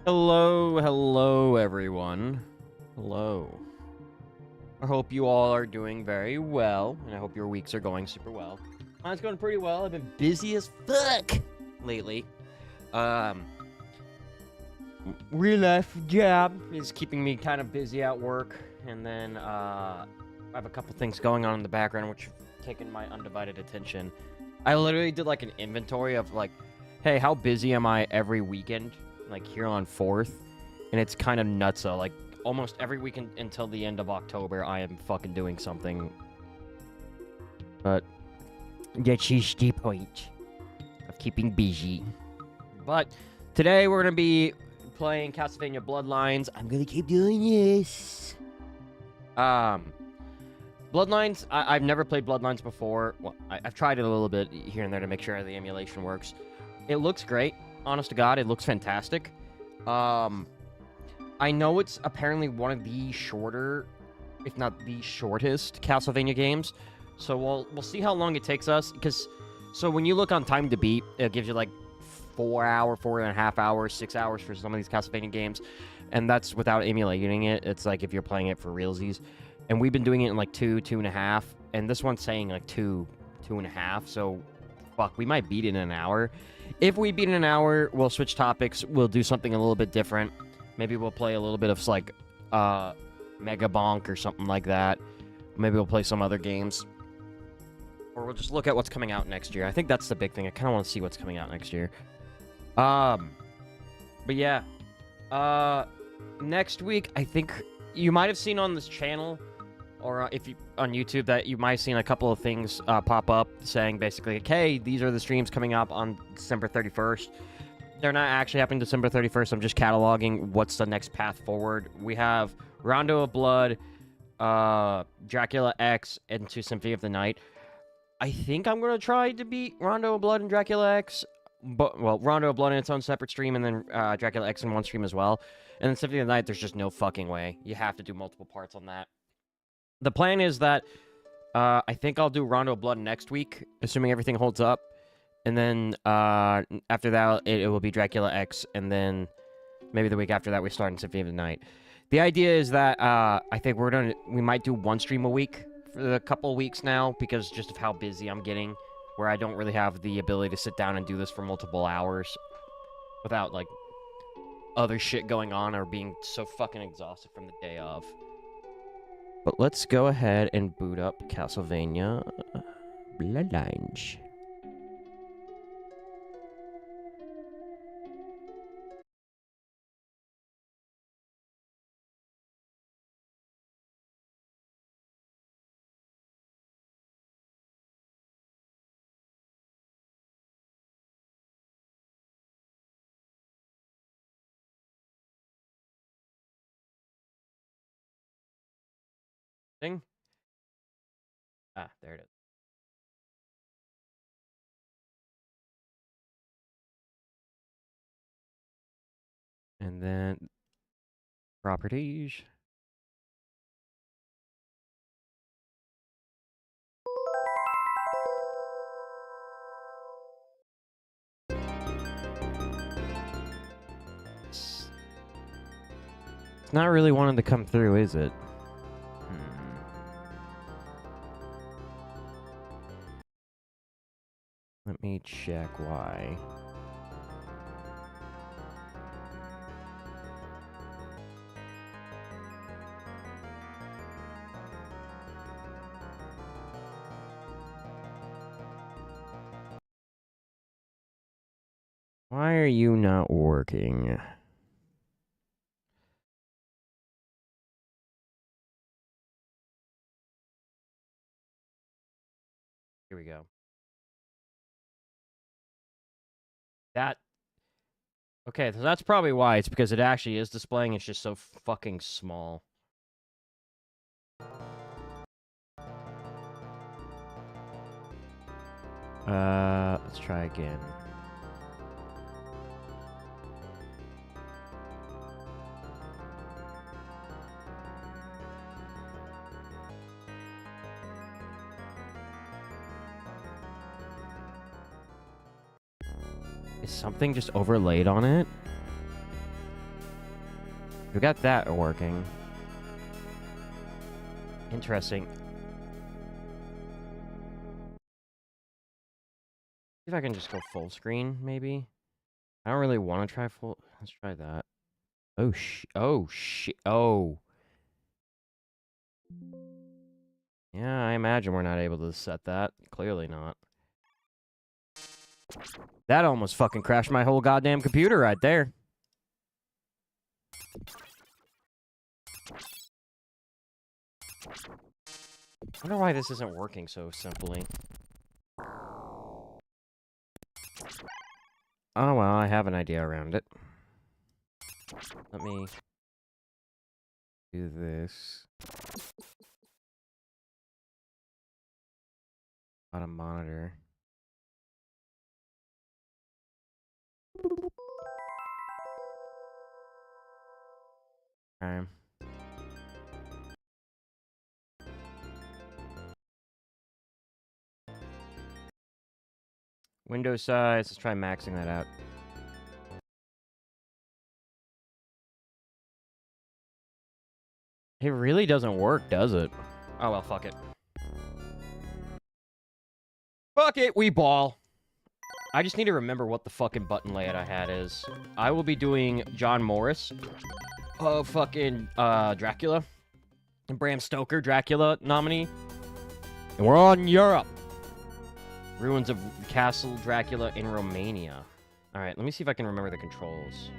Hello, everyone. Hello. I hope you all are doing very well, and I hope your weeks are going super well. Mine's going pretty well. I've been busy as fuck lately. Real life job is keeping me kind of busy at work, and then I have a couple things going on in the background which have taken my undivided attention. I literally did like an inventory of like, hey, how busy am I every weekend? Like here on 4th, and it's kind of nutso. Like almost every weekend until the end of October, I am fucking doing something. But that's just the point of keeping busy. But today we're gonna be playing Castlevania Bloodlines. I'm gonna keep doing this. Bloodlines. I've never played Bloodlines before. Well, I've tried it a little bit here and there to make sure the emulation works. It looks great. Honest to God, it looks fantastic. I know it's apparently one of the shorter, if not the shortest, Castlevania games. So we'll see how long it takes us. So when you look on Time to Beat, it gives you like 4.5 hours, 6 hours for some of these Castlevania games, and that's without emulating it. It's like if you're playing it for realsies. And we've been doing it in like 2.5, and this one's saying like 2.5. So fuck, we might beat it in an hour. If we beat in an hour, we'll switch topics. We'll do something a little bit different. Maybe we'll play a little bit of like Mega Bonk or something like that. Maybe we'll play some other games. Or we'll just look at what's coming out next year. I think that's the big thing. I kind of want to see what's coming out next year. But yeah. Next week, I think you might have seen on this channel, or if you on YouTube, that you might have seen a couple of things pop up saying basically, like, hey, these are the streams coming up on December 31st. They're not actually happening December 31st. I'm just cataloging what's the next path forward. We have Rondo of Blood, Dracula X, and Symphony of the Night. I think I'm going to try to beat Rondo of Blood and Dracula X. But, well, Rondo of Blood in its own separate stream, and then Dracula X in one stream as well. And then Symphony of the Night, there's just no fucking way. You have to do multiple parts on that. The plan is that I think I'll do Rondo of Blood next week, assuming everything holds up. And then after that, it will be Dracula X, and then maybe the week after that, we start in Symphony of the Night. The idea is that I think we might do one stream a week for a couple of weeks now, because just of how busy I'm getting, where I don't really have the ability to sit down and do this for multiple hours without, like, other shit going on or being so fucking exhausted from the day of. But let's go ahead and boot up Castlevania Bloodlines. Thing? Ah, there it is. And then properties. It's not really wanting to come through, is it? Let me check why. Why are you not working? Here we go. Okay, so that's probably why. It's because it actually is displaying. It's just so fucking small. Let's try again. Is something just overlaid on it? We got that working. Interesting. See if I can just go full screen, maybe. I don't really want to try full. Let's try that. Oh shit. Oh. Yeah, I imagine we're not able to set that. Clearly not. That almost fucking crashed my whole goddamn computer right there. I wonder why this isn't working so simply. Oh well, I have an idea around it. Let me do this. On a monitor. Okay. Window size, let's try maxing that out. It really doesn't work, does it? Oh well, fuck it. Fuck it, we ball. I just need to remember what the fucking button layout I had is. I will be doing John Morris. Oh, fucking, Dracula. And Bram Stoker, Dracula nominee. And we're on Europe. Ruins of Castle Dracula in Romania. Alright, let me see if I can remember the controls.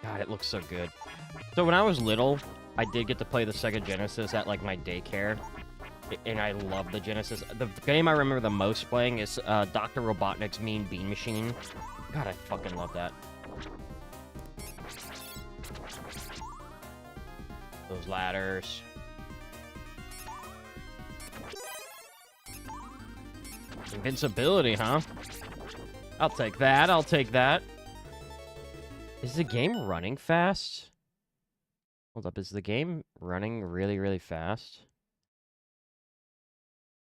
God, it looks so good. So when I was little, I did get to play the Sega Genesis at, like, my daycare. And I love the Genesis. The game I remember the most playing is Dr. Robotnik's Mean Bean Machine. God, I fucking love that. Those ladders. Invincibility, huh? I'll take that, I'll take that. Is the game running fast? Hold up, is the game running really, really fast?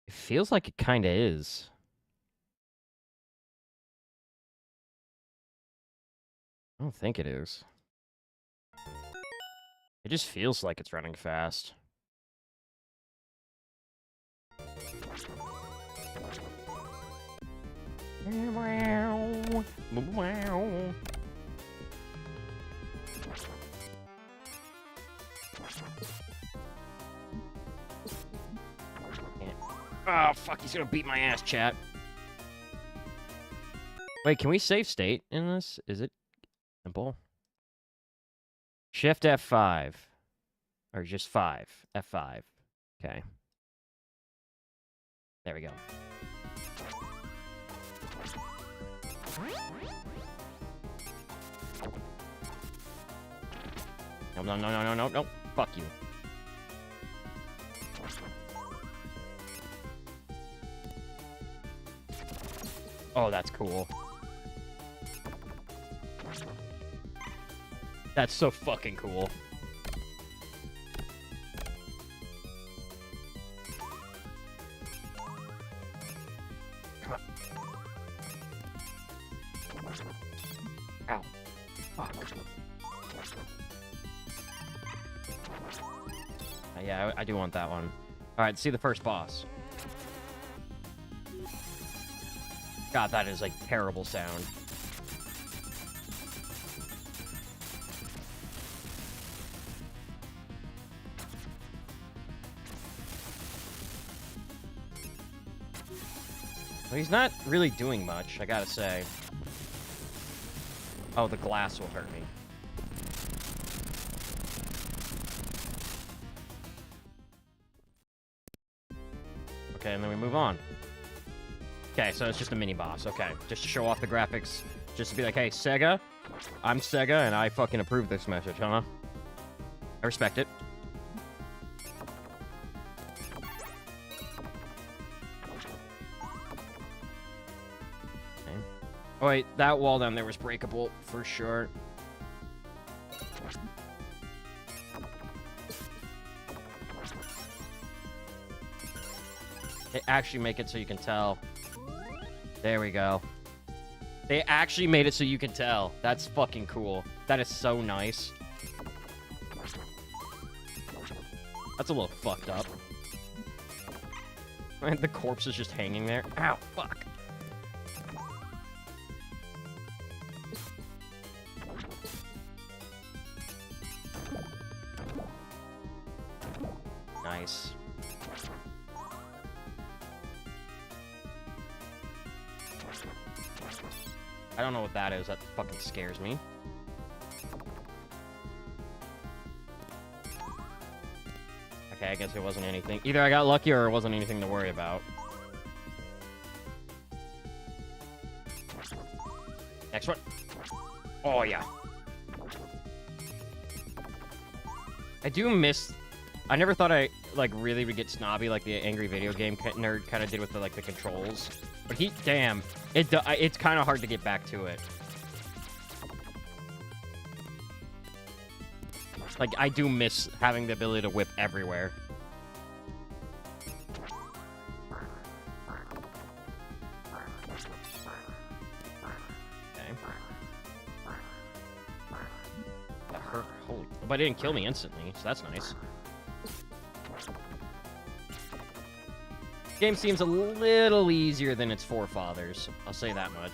It feels like it kinda is. I don't think it is. It just feels like it's running fast. Oh, fuck, he's gonna beat my ass, chat. Wait, can we save state in this? Is it simple? Shift F5. Or just 5. F5. Okay. There we go. No. Fuck you. Oh, that's cool. That's so fucking cool. Come on. Ow. Fuck. Yeah, I do want that one. Alright, see the first boss. God, that is a terrible sound. Well, he's not really doing much, I gotta say. Oh, the glass will hurt me. Okay, and then we move on. Okay, so it's just a mini-boss. Okay, just to show off the graphics. Just to be like, hey, Sega, I'm Sega, and I fucking approve this message, huh? I respect it. Okay. Oh, wait, that wall down there was breakable, for sure. actually make it so you can tell. There we go. They actually made it so you can tell. That's fucking cool. That is so nice. That's a little fucked up. And the corpse is just hanging there. Ow, fuck. Nice. I don't know what that is. That fucking scares me. Okay, I guess it wasn't anything. Either I got lucky or it wasn't anything to worry about. Next one. Oh, yeah. I do miss... I never thought I, like, really would get snobby like the angry video game nerd kind of did with the, like, the controls. But damn, it's kind of hard to get back to it. Like, I do miss having the ability to whip everywhere. Okay. That hurt. Holy... But it didn't kill me instantly, so that's nice. Game seems a little easier than its forefathers. I'll say that much.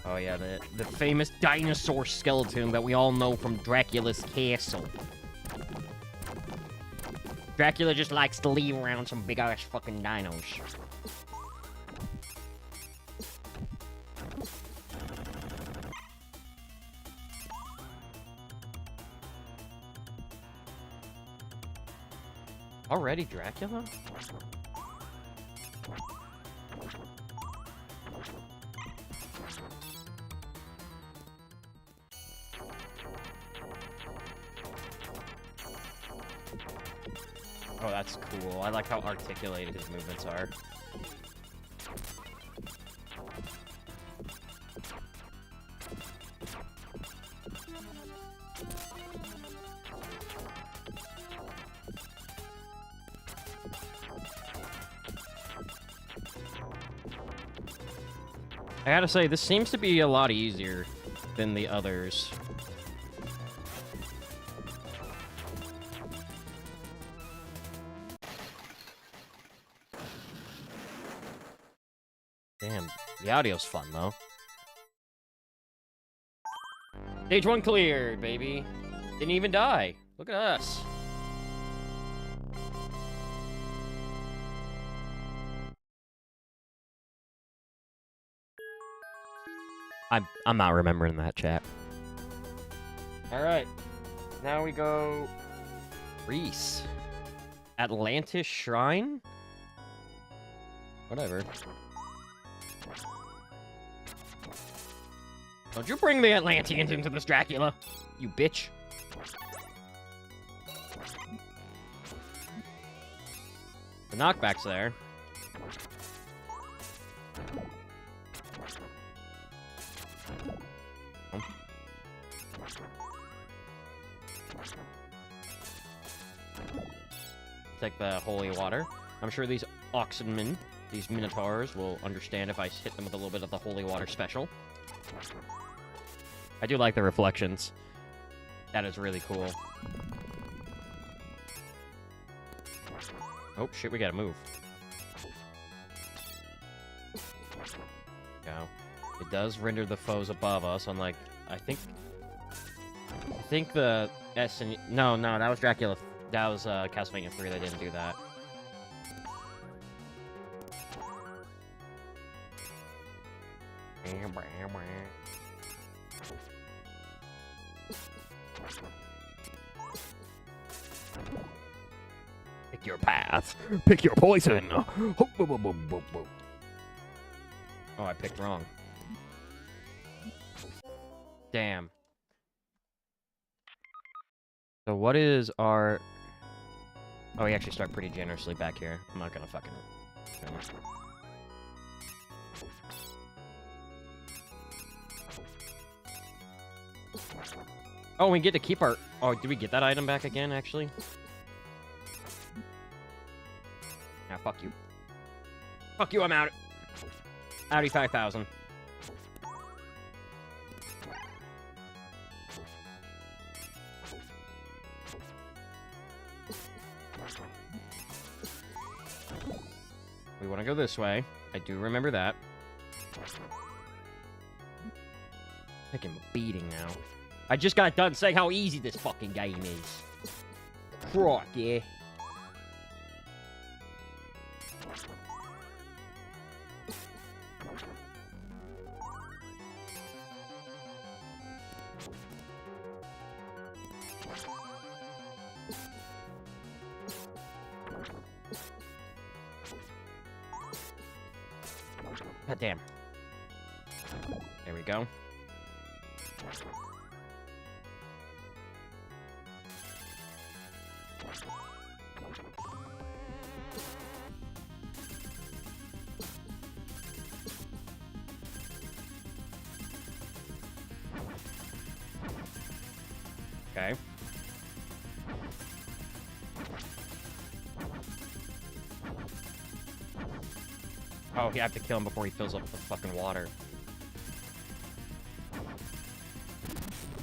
Oh yeah, the famous dinosaur skeleton that we all know from Dracula's castle. Dracula just likes to leave around some big-ass fucking dinos. Already Dracula? Oh, that's cool. I like how articulated his movements are. I gotta say, this seems to be a lot easier than the others. Damn, the audio's fun, though. Stage 1 cleared, baby. Didn't even die. Look at us. I'm not remembering that, chat. Alright. Now we go... Greece. Atlantis Shrine? Whatever. Don't you bring the Atlanteans into this, Dracula, you bitch. The knockback's there. Take the holy water. I'm sure these oxenmen, these minotaurs, will understand if I hit them with a little bit of the holy water special. I do like the reflections. That is really cool. Oh, shit, we gotta move. Go. It does render the foes above us, unlike... I think the S and... No, that was Dracula. That was Castlevania 3 that didn't do that. Pick your path. Pick your poison. Oh, I picked wrong. Damn. So what is our... Oh, we actually start pretty generously back here. I'm not gonna fucking... Oh, we get to keep our... Oh, did we get that item back again, actually? Nah, fuck you. Fuck you, I'm out. Outie 5,000. We want to go this way. I do remember that. Taking a beating now. I just got done saying how easy this fucking game is. Crock, yeah. God damn. There we go. Okay. Oh, you have to kill him before he fills up the fucking water.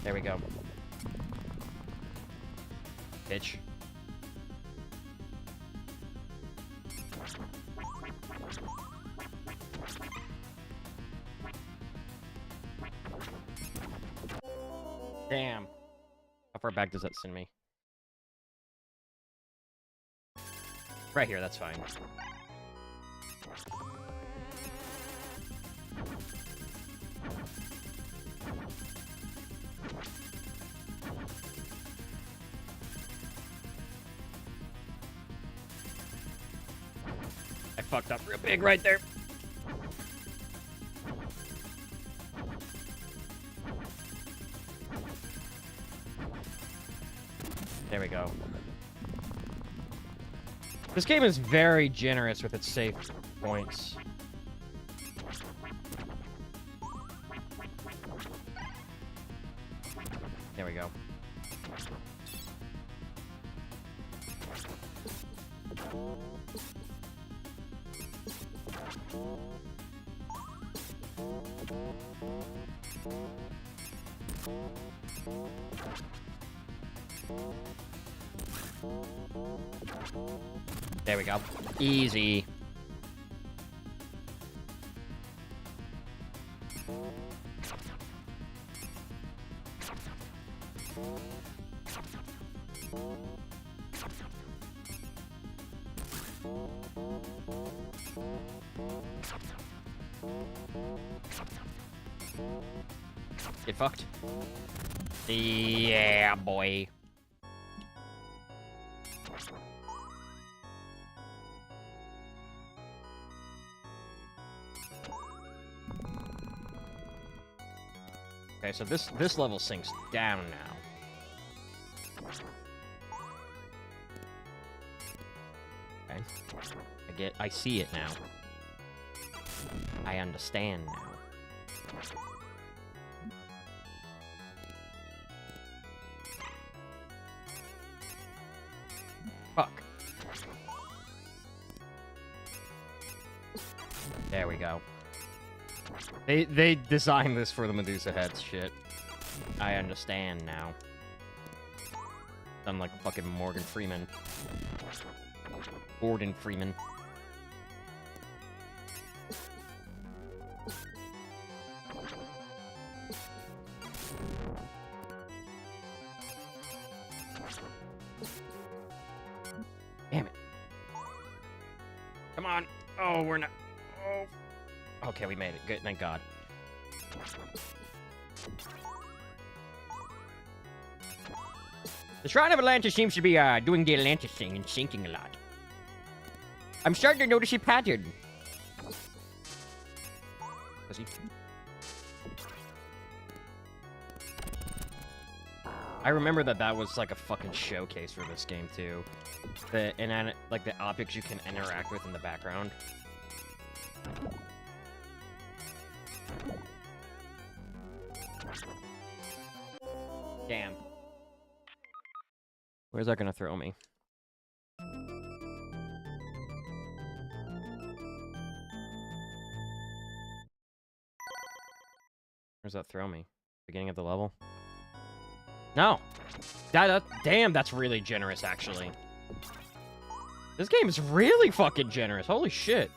There we go. Bitch. Damn. How far back does that send me? Right here, that's fine. I fucked up real big right there. There we go. This game is very generous with its save points. There we go. There we go. Easy. Get fucked. Yeah, boy. Okay, so this level sinks down now. Okay. I see it now. I understand now. Fuck. There we go. They designed this for the Medusa heads shit. I understand now. Done like fucking Morgan Freeman. Gordon Freeman. Damn it. Come on. Oh, we're not. Oh. Okay, we made it. Good, thank God. The Shrine of Atlantis seems to be doing the Atlantis thing and sinking a lot. I'm starting to notice a pattern. Was he? I remember that was like a fucking showcase for this game too. Like the objects you can interact with in the background. Damn. Where's that gonna throw me? Where's that throw me? Beginning of the level? No! Damn, that's really generous, actually. This game is really fucking generous. Holy shit.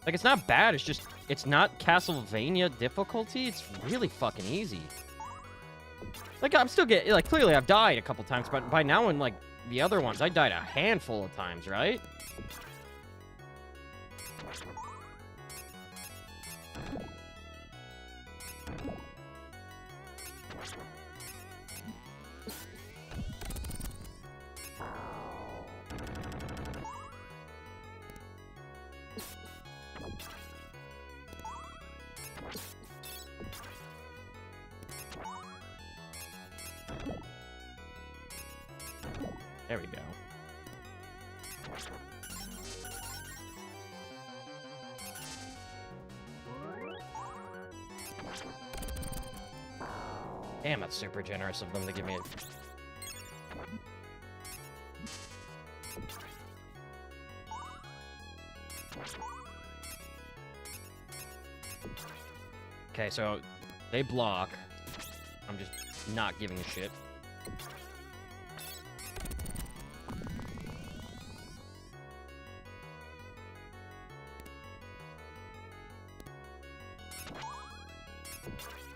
Like, it's not bad. It's just, it's not Castlevania difficulty. It's really fucking easy. Like, I'm still getting, like, clearly I've died a couple times, but by now in, like, the other ones, I died a handful of times, right? There we go. Damn, that's super generous of them to give me a... Okay, so they block. I'm just not giving a shit.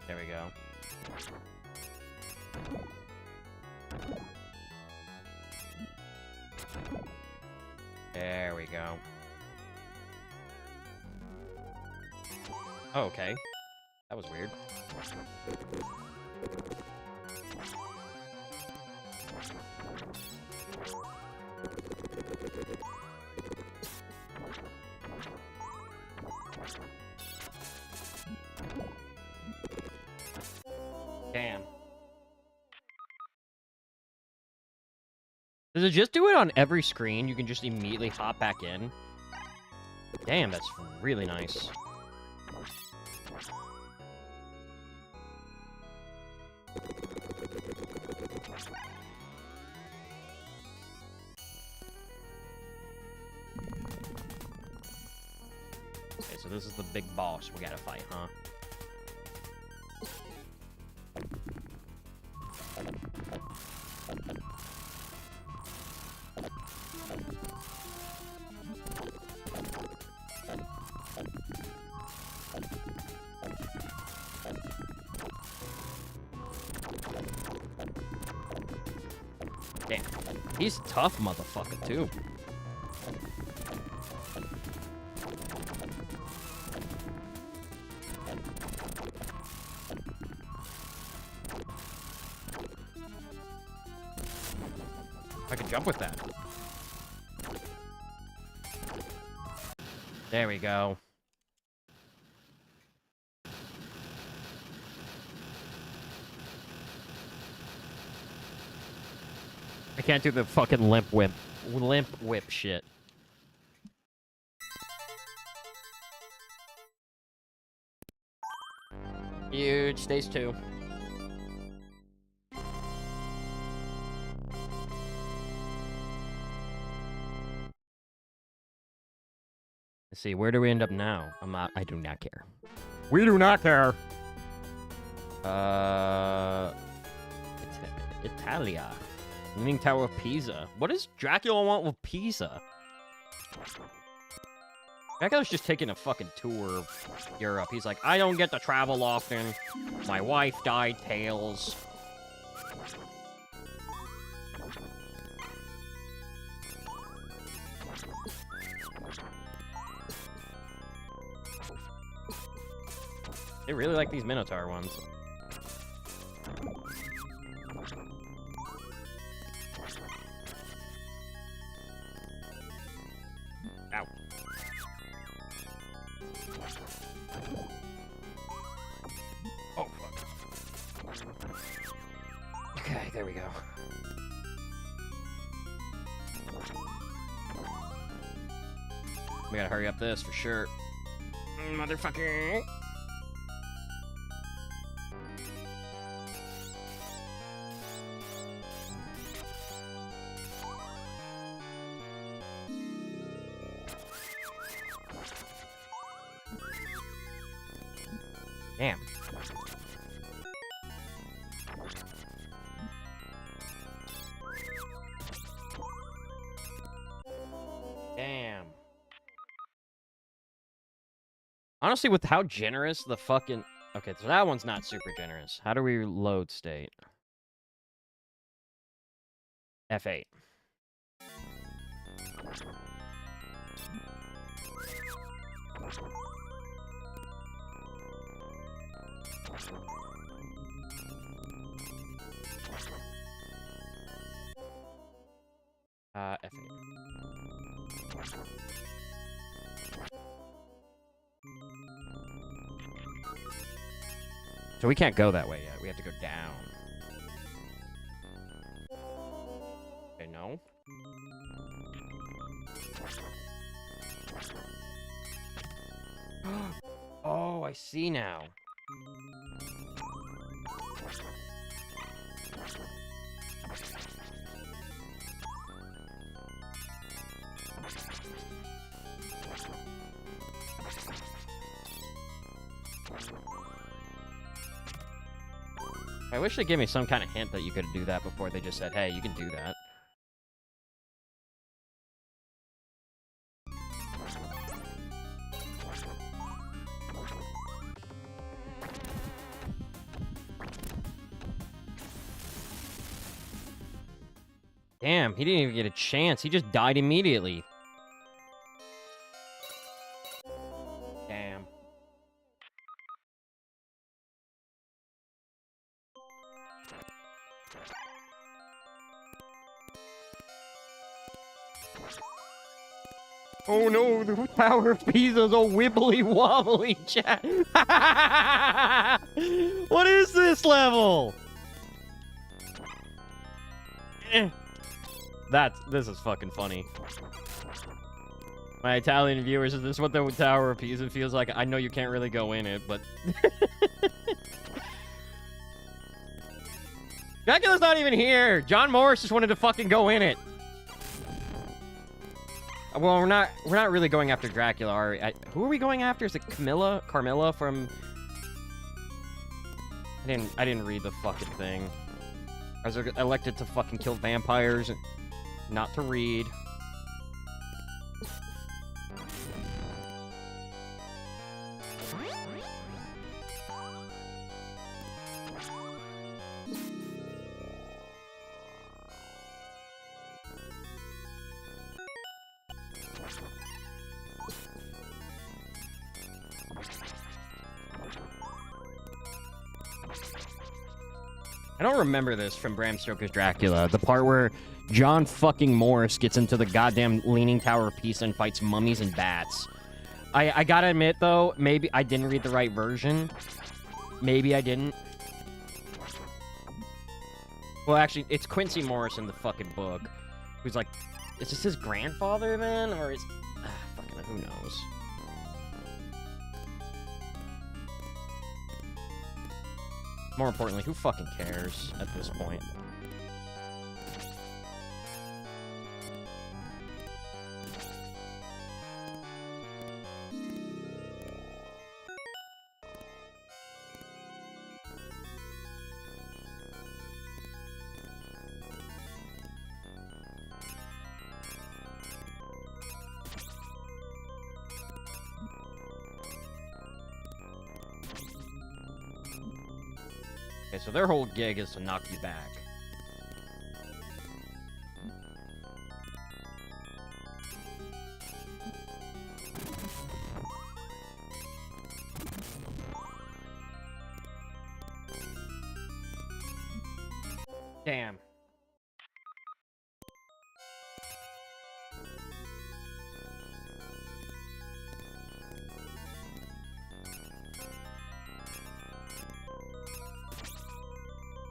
There we go. There we go. Oh, okay. That was weird. Damn. Does it just do it on every screen? You can just immediately hop back in? Damn, that's really nice. Okay, so this is the big boss we gotta fight, huh? Damn. He's tough, motherfucker, too. I can jump with that. There we go. I can't do the fucking limp whip shit. Huge, stage 2. Let's see, where do we end up now? I do not care. We do not care. Italia. Leaning Tower of Pisa. What does Dracula want with Pisa? Dracula's just taking a fucking tour of Europe. He's like, I don't get to travel often. My wife died, Tales. They really like these Minotaur ones. Ow. Oh, fuck. Okay, there we go. We gotta hurry up this for sure. Motherfucker. Damn. Damn. Honestly, with how generous the fucking... Okay, so that one's not super generous. How do we load state? F8. F8. So we can't go that way yet. We have to go down. Okay, no. Oh, I see now. I wish they'd give me some kind of hint that you could do that before they just said, hey, you can do that. Damn, he didn't even get a chance. He just died immediately. Damn. Oh no, the Tower of Pisa's all wibbly wobbly, chat. What is this level? This is fucking funny. My Italian viewers, is this what the Tower of Pisa feels like? I know you can't really go in it, but... Dracula's not even here! John Morris just wanted to fucking go in it! Well, we're not really going after Dracula, are we? Who are we going after? Is it Carmilla from... I didn't read the fucking thing. I was elected to fucking kill vampires and not to read. I don't remember this from Bram Stoker's Dracula. The part where John fucking Morris gets into the goddamn Leaning Tower of Pisa and fights mummies and bats. I gotta admit, though, maybe I didn't read the right version. Maybe I didn't. Well, actually, it's Quincy Morris in the fucking book. Who's like, is this his grandfather, then? Or is... fucking who knows? More importantly, who fucking cares at this point? Okay, so their whole gig is to knock you back. Damn.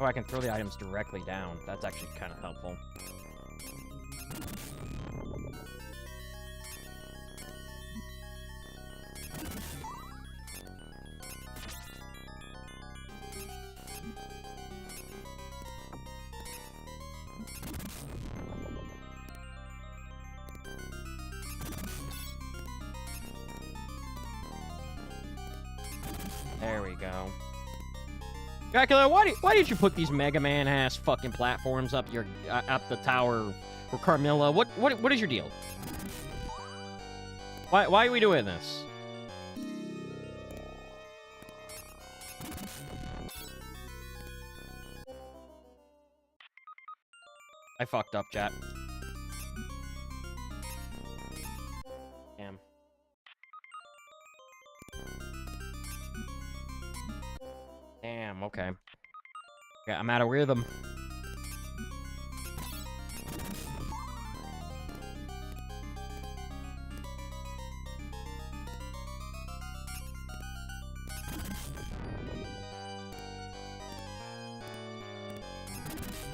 Oh, I can throw the items directly down. That's actually kind of helpful. There we go. Dracula, why did you put these Mega Man ass fucking platforms up your up the tower for Carmilla? What is your deal? Why are we doing this? I fucked up, chat. Damn. Damn, okay. Yeah, I'm out of rhythm.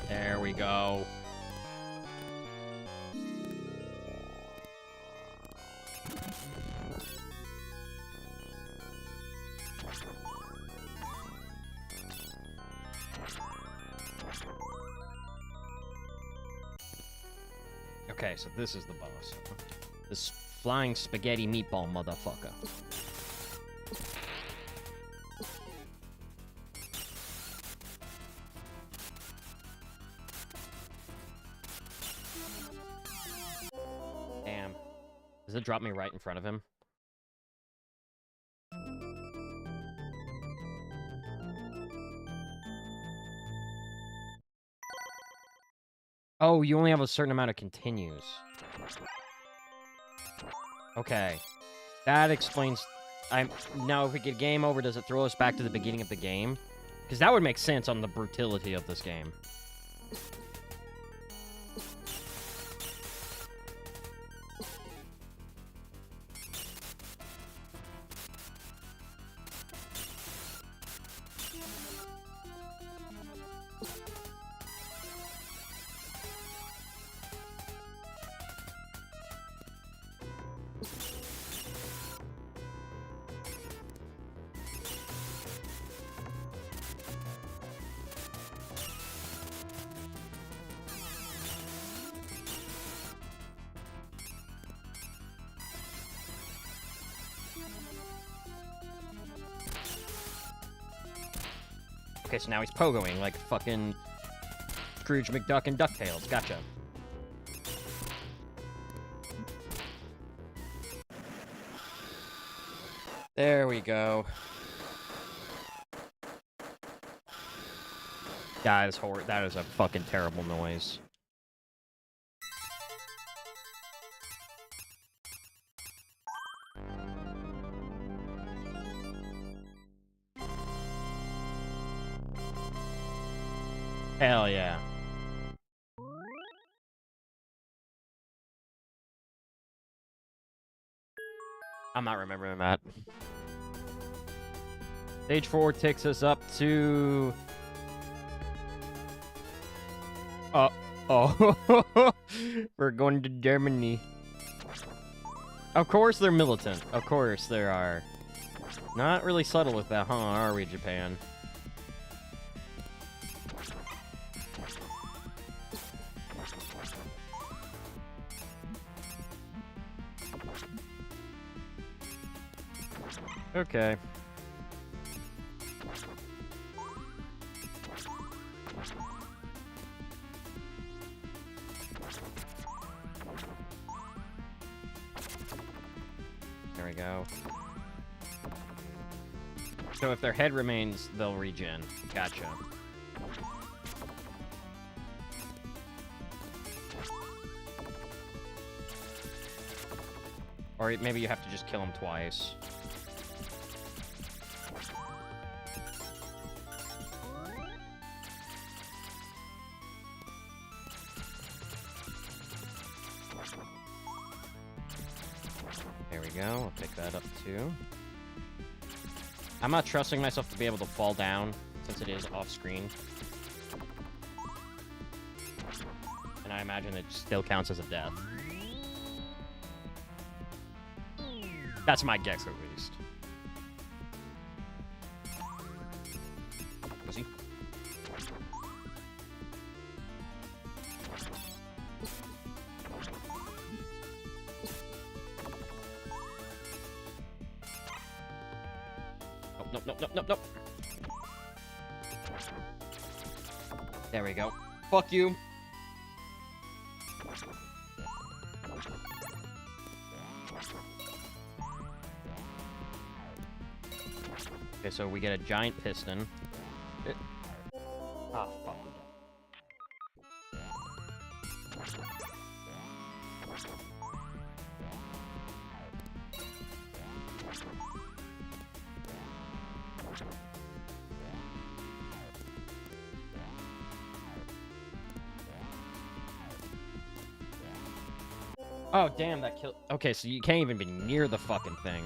There we go. Okay, so this is the boss. This flying spaghetti meatball motherfucker. Damn. Does it drop me right in front of him? Oh, you only have a certain amount of continues. Okay. That explains... Now, if we get game over, does it throw us back to the beginning of the game? Because that would make sense on the brutality of this game. Okay, so now he's pogoing like fucking Scrooge McDuck and DuckTales. Gotcha. There we go. That is horrible. That is a fucking terrible noise. Hell yeah. I'm not remembering that. Stage 4 takes us up to... Oh. We're going to Germany. Of course they're militant. Of course there are. Not really subtle with that, huh? Are we, Japan? Okay. There we go. So if their head remains, they'll regen. Gotcha. Or maybe you have to just kill them twice. There we go. I'll pick that up too. I'm not trusting myself to be able to fall down since it is off screen. And I imagine it still counts as a death. That's my guess, at least. Pussy. Oh, no. nope, nope, nope, nope, nope. There we go. Fuck you. Okay, so we get a giant piston. Ah, fuck. Oh, damn, that killed... Okay, so you can't even be near the fucking thing.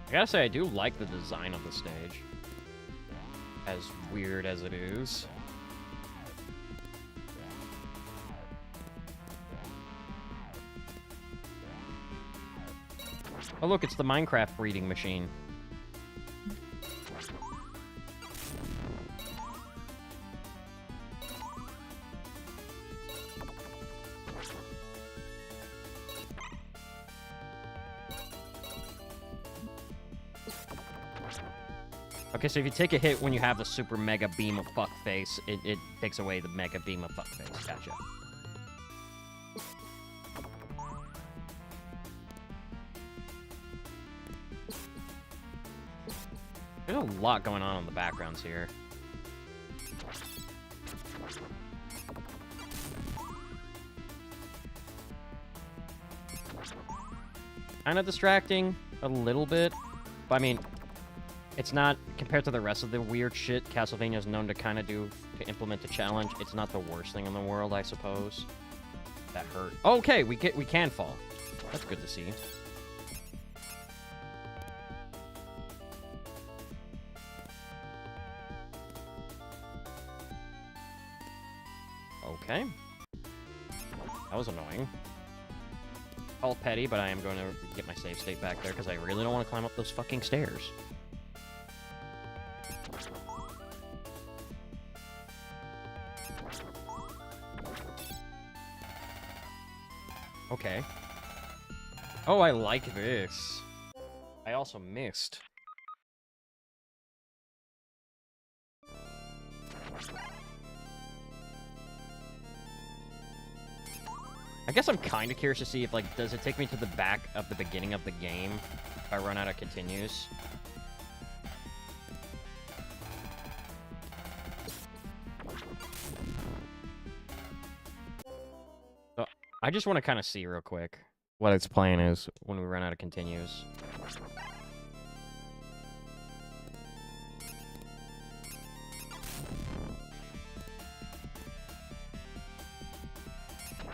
I gotta say, I do like the design of the stage. As weird as it is. Oh, look, it's the Minecraft breeding machine. Okay, so if you take a hit when you have the super mega beam of fuckface, it takes away the mega beam of fuckface. Gotcha. There's a lot going on in the backgrounds here. Kind of distracting, a little bit. But, I mean, it's not, compared to the rest of the weird shit Castlevania is known to kind of do to implement a challenge, it's not the worst thing in the world, I suppose. That hurt. Okay, we can fall. That's good to see. Okay. That was annoying. All petty, but I am going to get my save state back there because I really don't want to climb up those fucking stairs. Okay. Oh, I like this. I also missed. I guess I'm kind of curious to see if, like, does it take me to the back of the beginning of the game if I run out of continues? So, I just want to kind of see real quick what its plan is when we run out of continues.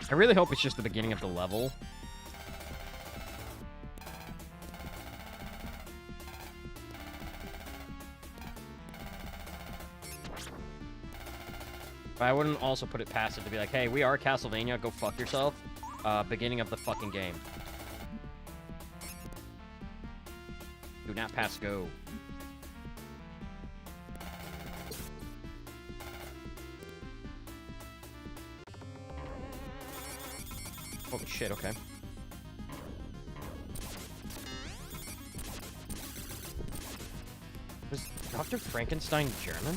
I really hope it's just the beginning of the level. But I wouldn't also put it past it to be like, hey, we are Castlevania, go fuck yourself. Beginning of the fucking game. Do not pass go. Holy shit, okay. Was Dr. Frankenstein German?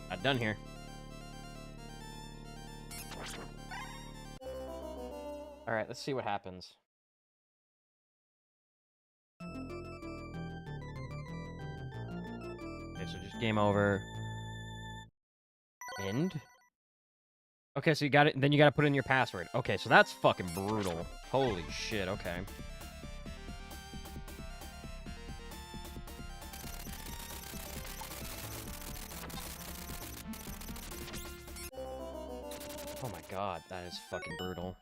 Not done here. Alright, let's see what happens. Okay, so just game over. End? Okay, so you got it, then you gotta put in your password. Okay, so that's fucking brutal. Holy shit, okay. Oh my god, that is fucking brutal.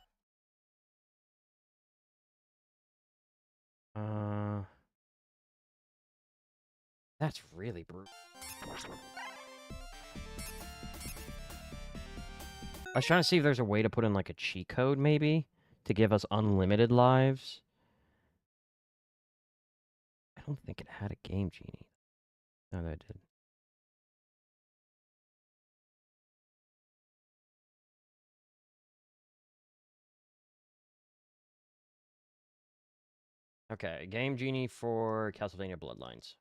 That's really brutal. I was trying to see if there's a way to put in, like, a cheat code, maybe? To give us unlimited lives? I don't think it had a Game Genie. No, that did. Okay, Game Genie for Castlevania Bloodlines.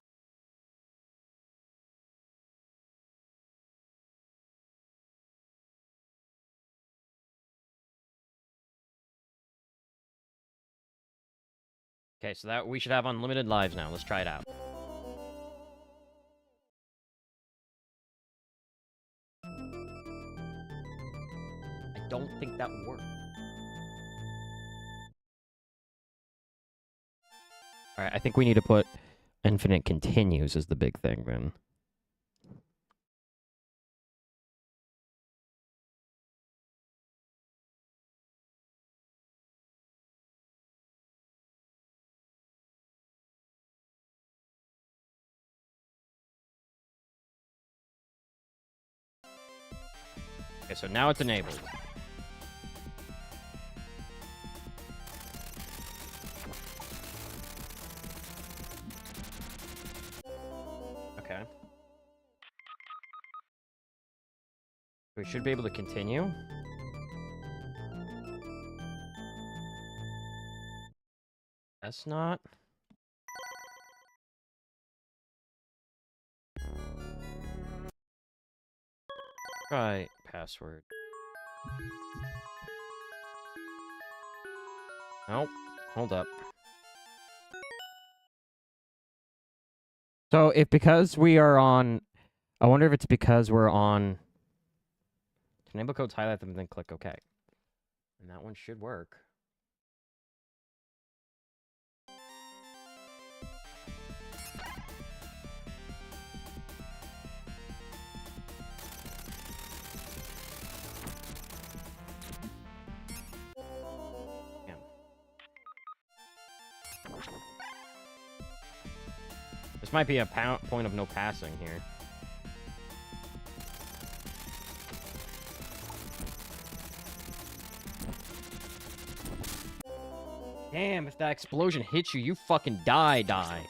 Okay, so that we should have unlimited lives now. Let's try it out. I don't think that worked. Alright, I think we need to put infinite continues as the big thing, then. Okay, so now it's enabled. Okay. We should be able to continue. That's not. Try password. Nope. Hold up. So if because we are on, I wonder if it's because we're on. To enable codes, highlight them, and then click OK. And that one should work. Damn. This might be a point of no passing here. Damn, if that explosion hits you, you fucking die. Damn.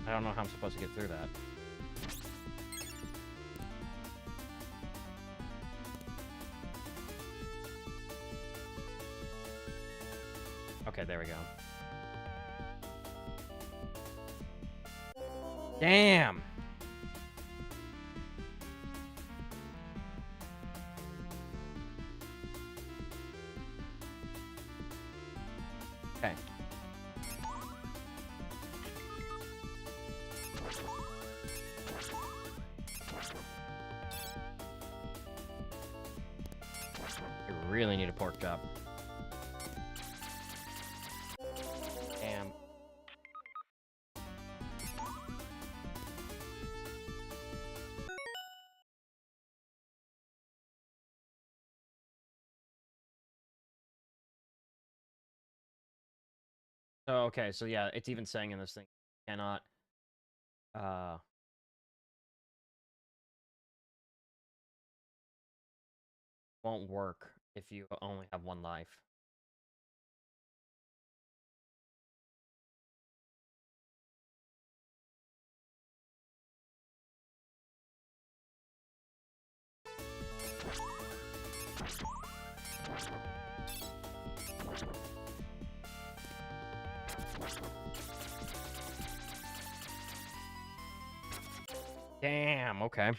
I don't know how I'm supposed to get through that. Okay, there we go. Damn! Okay. I really need a pork chop. Damn. Oh, okay, so yeah, it's even saying in this thing, cannot, won't work if you only have one life. Damn, okay.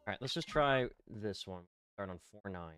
Alright, let's just try this one. Start on 4-9.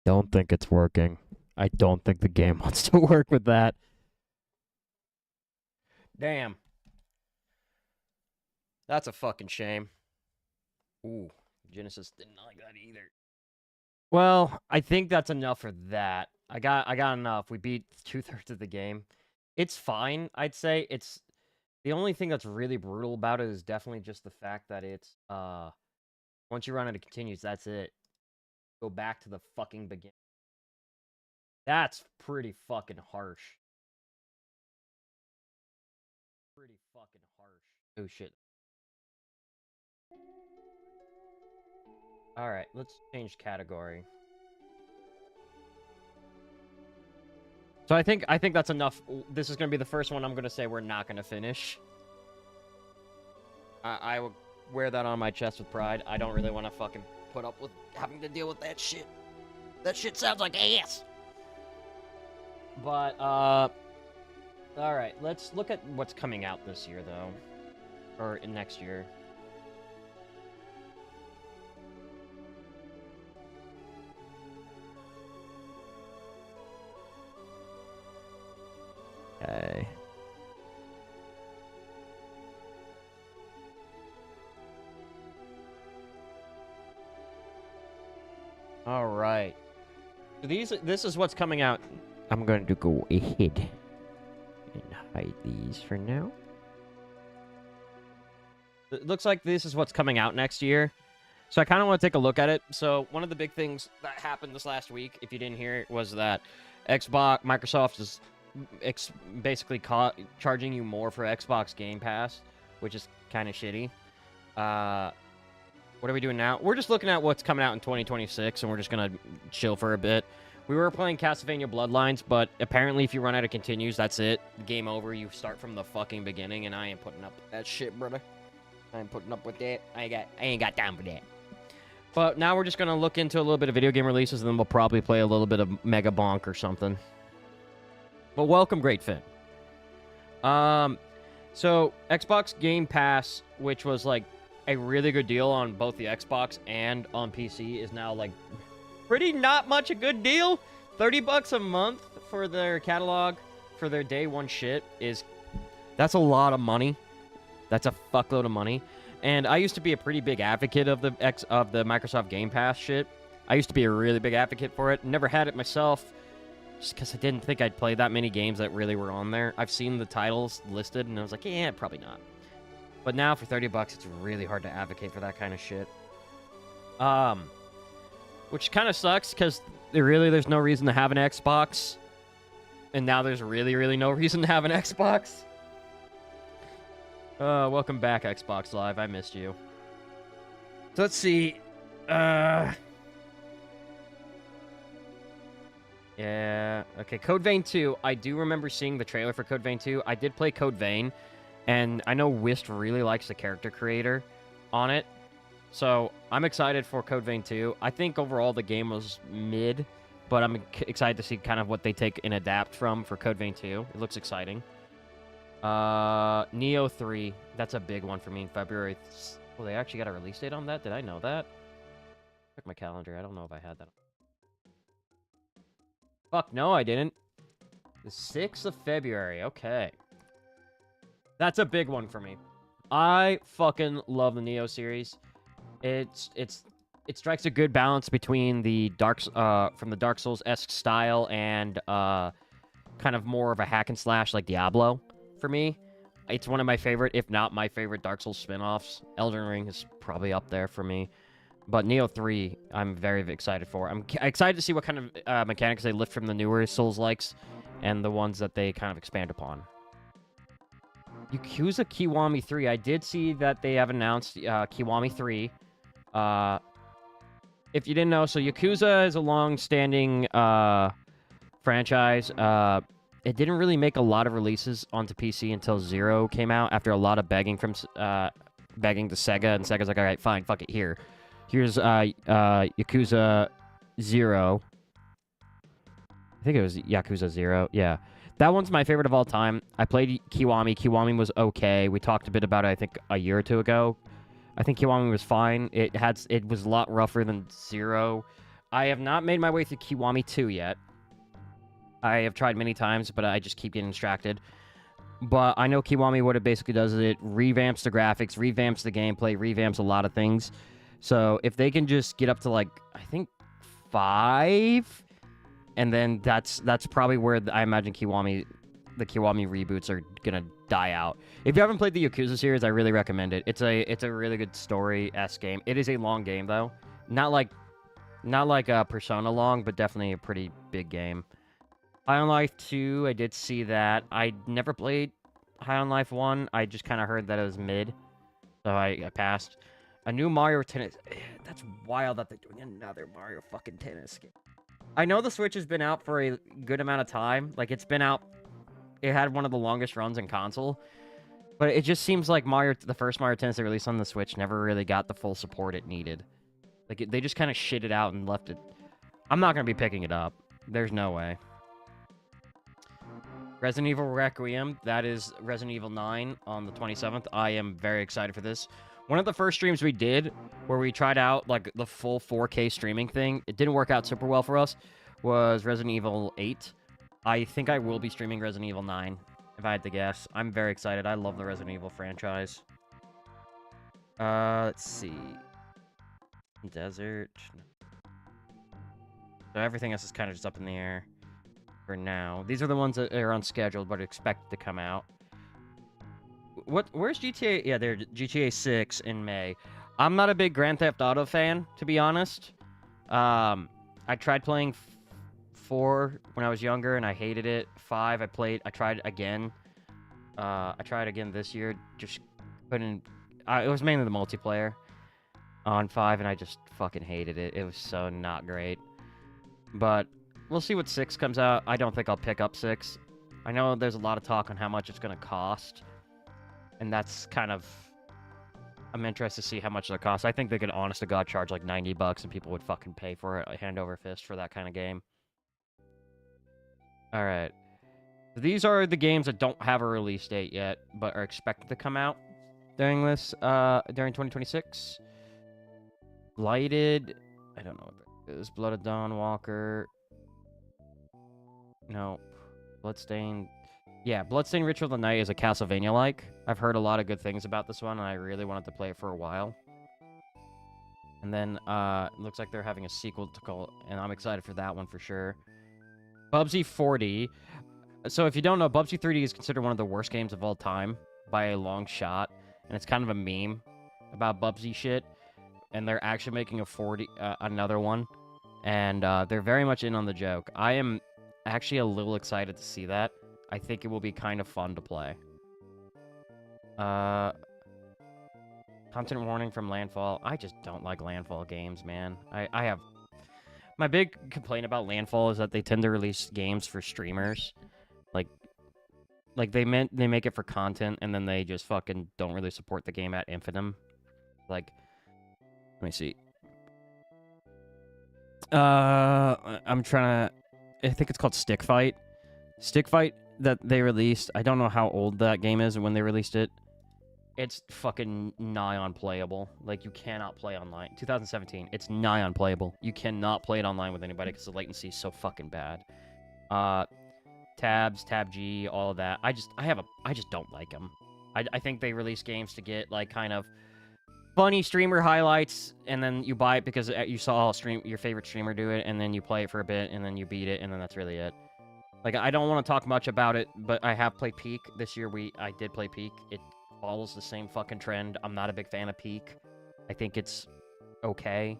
don't think it's working. I don't think the game wants to work with that. Damn. That's a fucking shame. Ooh, Genesis didn't like that either. Well, I think that's enough for that. I got enough. We beat 2/3 of the game. It's fine, I'd say. It's the only thing that's really brutal about it is definitely just the fact that it's once you run out of continues, that's it. Go back to the fucking beginning. That's pretty fucking harsh. Pretty fucking harsh. Oh shit. Alright, let's change category. So I think that's enough. This is going to be the first one I'm going to say we're not going to finish. I will wear that on my chest with pride. I don't really want to fucking put up with having to deal with that shit. That shit sounds like ass. But, alright, let's look at what's coming out this year, though. Or next year. Okay. All right. This is what's coming out. I'm going to go ahead and hide these for now. It looks like this is what's coming out next year. So I kind of want to take a look at it. So one of the big things that happened this last week, if you didn't hear it, was that Microsoft is basically charging you more for Xbox Game Pass, which is kind of shitty. What are we doing now? We're just looking at what's coming out in 2026, and we're just going to chill for a bit. We were playing Castlevania Bloodlines, but apparently if you run out of continues, that's it. Game over. You start from the fucking beginning, and I ain't putting up with that shit, brother. I ain't putting up with that. I ain't got time for that. But now we're just going to look into a little bit of video game releases, and then we'll probably play a little bit of Mega Bonk or something. But welcome, Great Finn. So Xbox Game Pass, which was like a really good deal on both the Xbox and on PC, is now like pretty not much a good deal. $30 a month for their catalog for their day one shit that's a lot of money. That's a fuckload of money. And I used to be a pretty big advocate of the Microsoft Game Pass shit. I used to be a really big advocate for it. Never had it myself, just because I didn't think I'd play that many games that really were on there. I've seen the titles listed, and I was like, yeah, probably not. But now for $30, it's really hard to advocate for that kind of shit. Which kind of sucks, because there's no reason to have an Xbox. And now there's really no reason to have an Xbox. Welcome back, Xbox Live. I missed you. So let's see. Yeah. Okay, Code Vein 2. I do remember seeing the trailer for Code Vein 2. I did play Code Vein, and I know Whist really likes the character creator on it. So I'm excited for Code Vein 2. I think overall the game was mid, but I'm excited to see kind of what they take and adapt from for Code Vein 2. It looks exciting. Neo 3. That's a big one for me in February. Well, they actually got a release date on that? Did I know that? Check my calendar. I don't know if I had that. Fuck, no, I didn't. The 6th of February. Okay. That's a big one for me. I fucking love the Neo series. It strikes a good balance between the from the Dark Souls-esque style and kind of more of a hack and slash like Diablo for me. It's one of my favorite, if not my favorite, Dark Souls spin-offs. Elden Ring is probably up there for me. But Neo 3, I'm very excited for. I'm excited to see what kind of mechanics they lift from the newer Souls-likes and the ones that they kind of expand upon. Yakuza Kiwami 3. I did see that they have announced Kiwami 3. If you didn't know, so Yakuza is a long-standing franchise. It didn't really make a lot of releases onto PC until 0 came out after a lot of begging from begging to Sega, and Sega's like, all right, fine, fuck it, here's Yakuza 0. I think it was Yakuza 0. Yeah. That one's my favorite of all time. I played Kiwami. Kiwami was okay. We talked a bit about it, I think, a year or two ago. I think Kiwami was fine. It was a lot rougher than 0. I have not made my way through Kiwami 2 yet. I have tried many times, but I just keep getting distracted. But I know Kiwami, what it basically does is it revamps the graphics, revamps the gameplay, revamps a lot of things. So if they can just get up to, like, I think 5, and then that's probably where I imagine the Kiwami reboots are gonna die out. If you haven't played the Yakuza series, I really recommend it. It's a really good story-esque game. It is a long game though, not like Persona long, but definitely a pretty big game. High on Life 2, I did see that. I never played High on Life 1. I just kind of heard that it was mid, so I passed. A new Mario Tennis. That's wild that they're doing another Mario fucking Tennis game. I know the Switch has been out for a good amount of time. Like, it's been out. It had one of the longest runs in console. But it just seems like the first Mario Tennis they released on the Switch never really got the full support it needed. Like, they just kind of shit it out and left it. I'm not going to be picking it up. There's no way. Resident Evil Requiem, that is Resident Evil 9 on the 27th. I am very excited for this. One of the first streams we did, where we tried out, like, the full 4K streaming thing, it didn't work out super well for us, was Resident Evil 8. I think I will be streaming Resident Evil 9, if I had to guess. I'm very excited. I love the Resident Evil franchise. Let's see. Desert. So everything else is kind of just up in the air for now. These are the ones that are unscheduled, but expected to come out. Where's GTA? Yeah, they're GTA 6 in May. I'm not a big Grand Theft Auto fan, to be honest. I tried playing 4 when I was younger, and I hated it. 5, I tried again. I tried again this year. Just couldn't. It was mainly the multiplayer on 5, and I just fucking hated it. It was so not great. But we'll see what 6 comes out. I don't think I'll pick up 6. I know there's a lot of talk on how much it's going to cost. And that's kind of... I'm interested to see how much it'll cost. I think they could, honest to God, charge like $90 and people would fucking pay for it, hand over fist, for that kind of game. Alright. These are the games that don't have a release date yet, but are expected to come out during this, during 2026. Lighted... I don't know what that is. Blood of Dawnwalker... No. Bloodstained... Yeah, Bloodstained Ritual of the Night is a Castlevania-like. I've heard a lot of good things about this one, and I really wanted to play it for a while. And then, it looks like they're having a sequel to call, and I'm excited for that one for sure. Bubsy 40. So if you don't know, Bubsy 3D is considered one of the worst games of all time by a long shot, and it's kind of a meme about Bubsy shit. And they're actually making another one, and they're very much in on the joke. I am actually a little excited to see that. I think it will be kind of fun to play. Content warning from Landfall. I just don't like Landfall games, man. I have... My big complaint about Landfall is that they tend to release games for streamers. Like they make it for content, and then they just fucking don't really support the game ad infinitum. Like, let me see. I'm trying to... I think it's called Stick Fight. Stick Fight that they released. I don't know how old that game is when they released it. It's fucking nigh unplayable. Like, you cannot play online. 2017. It's nigh unplayable. You cannot play it online with anybody because the latency is so fucking bad. Tabs, Tab G, all of that. I just don't like them. I think they release games to get, like, kind of funny streamer highlights, and then you buy it because you saw your favorite streamer do it, and then you play it for a bit, and then you beat it, and then that's really it. Like, I don't want to talk much about it, but I have played Peak this year. I did play Peak. It follows the same fucking trend. I'm not a big fan of Peak. I think it's okay.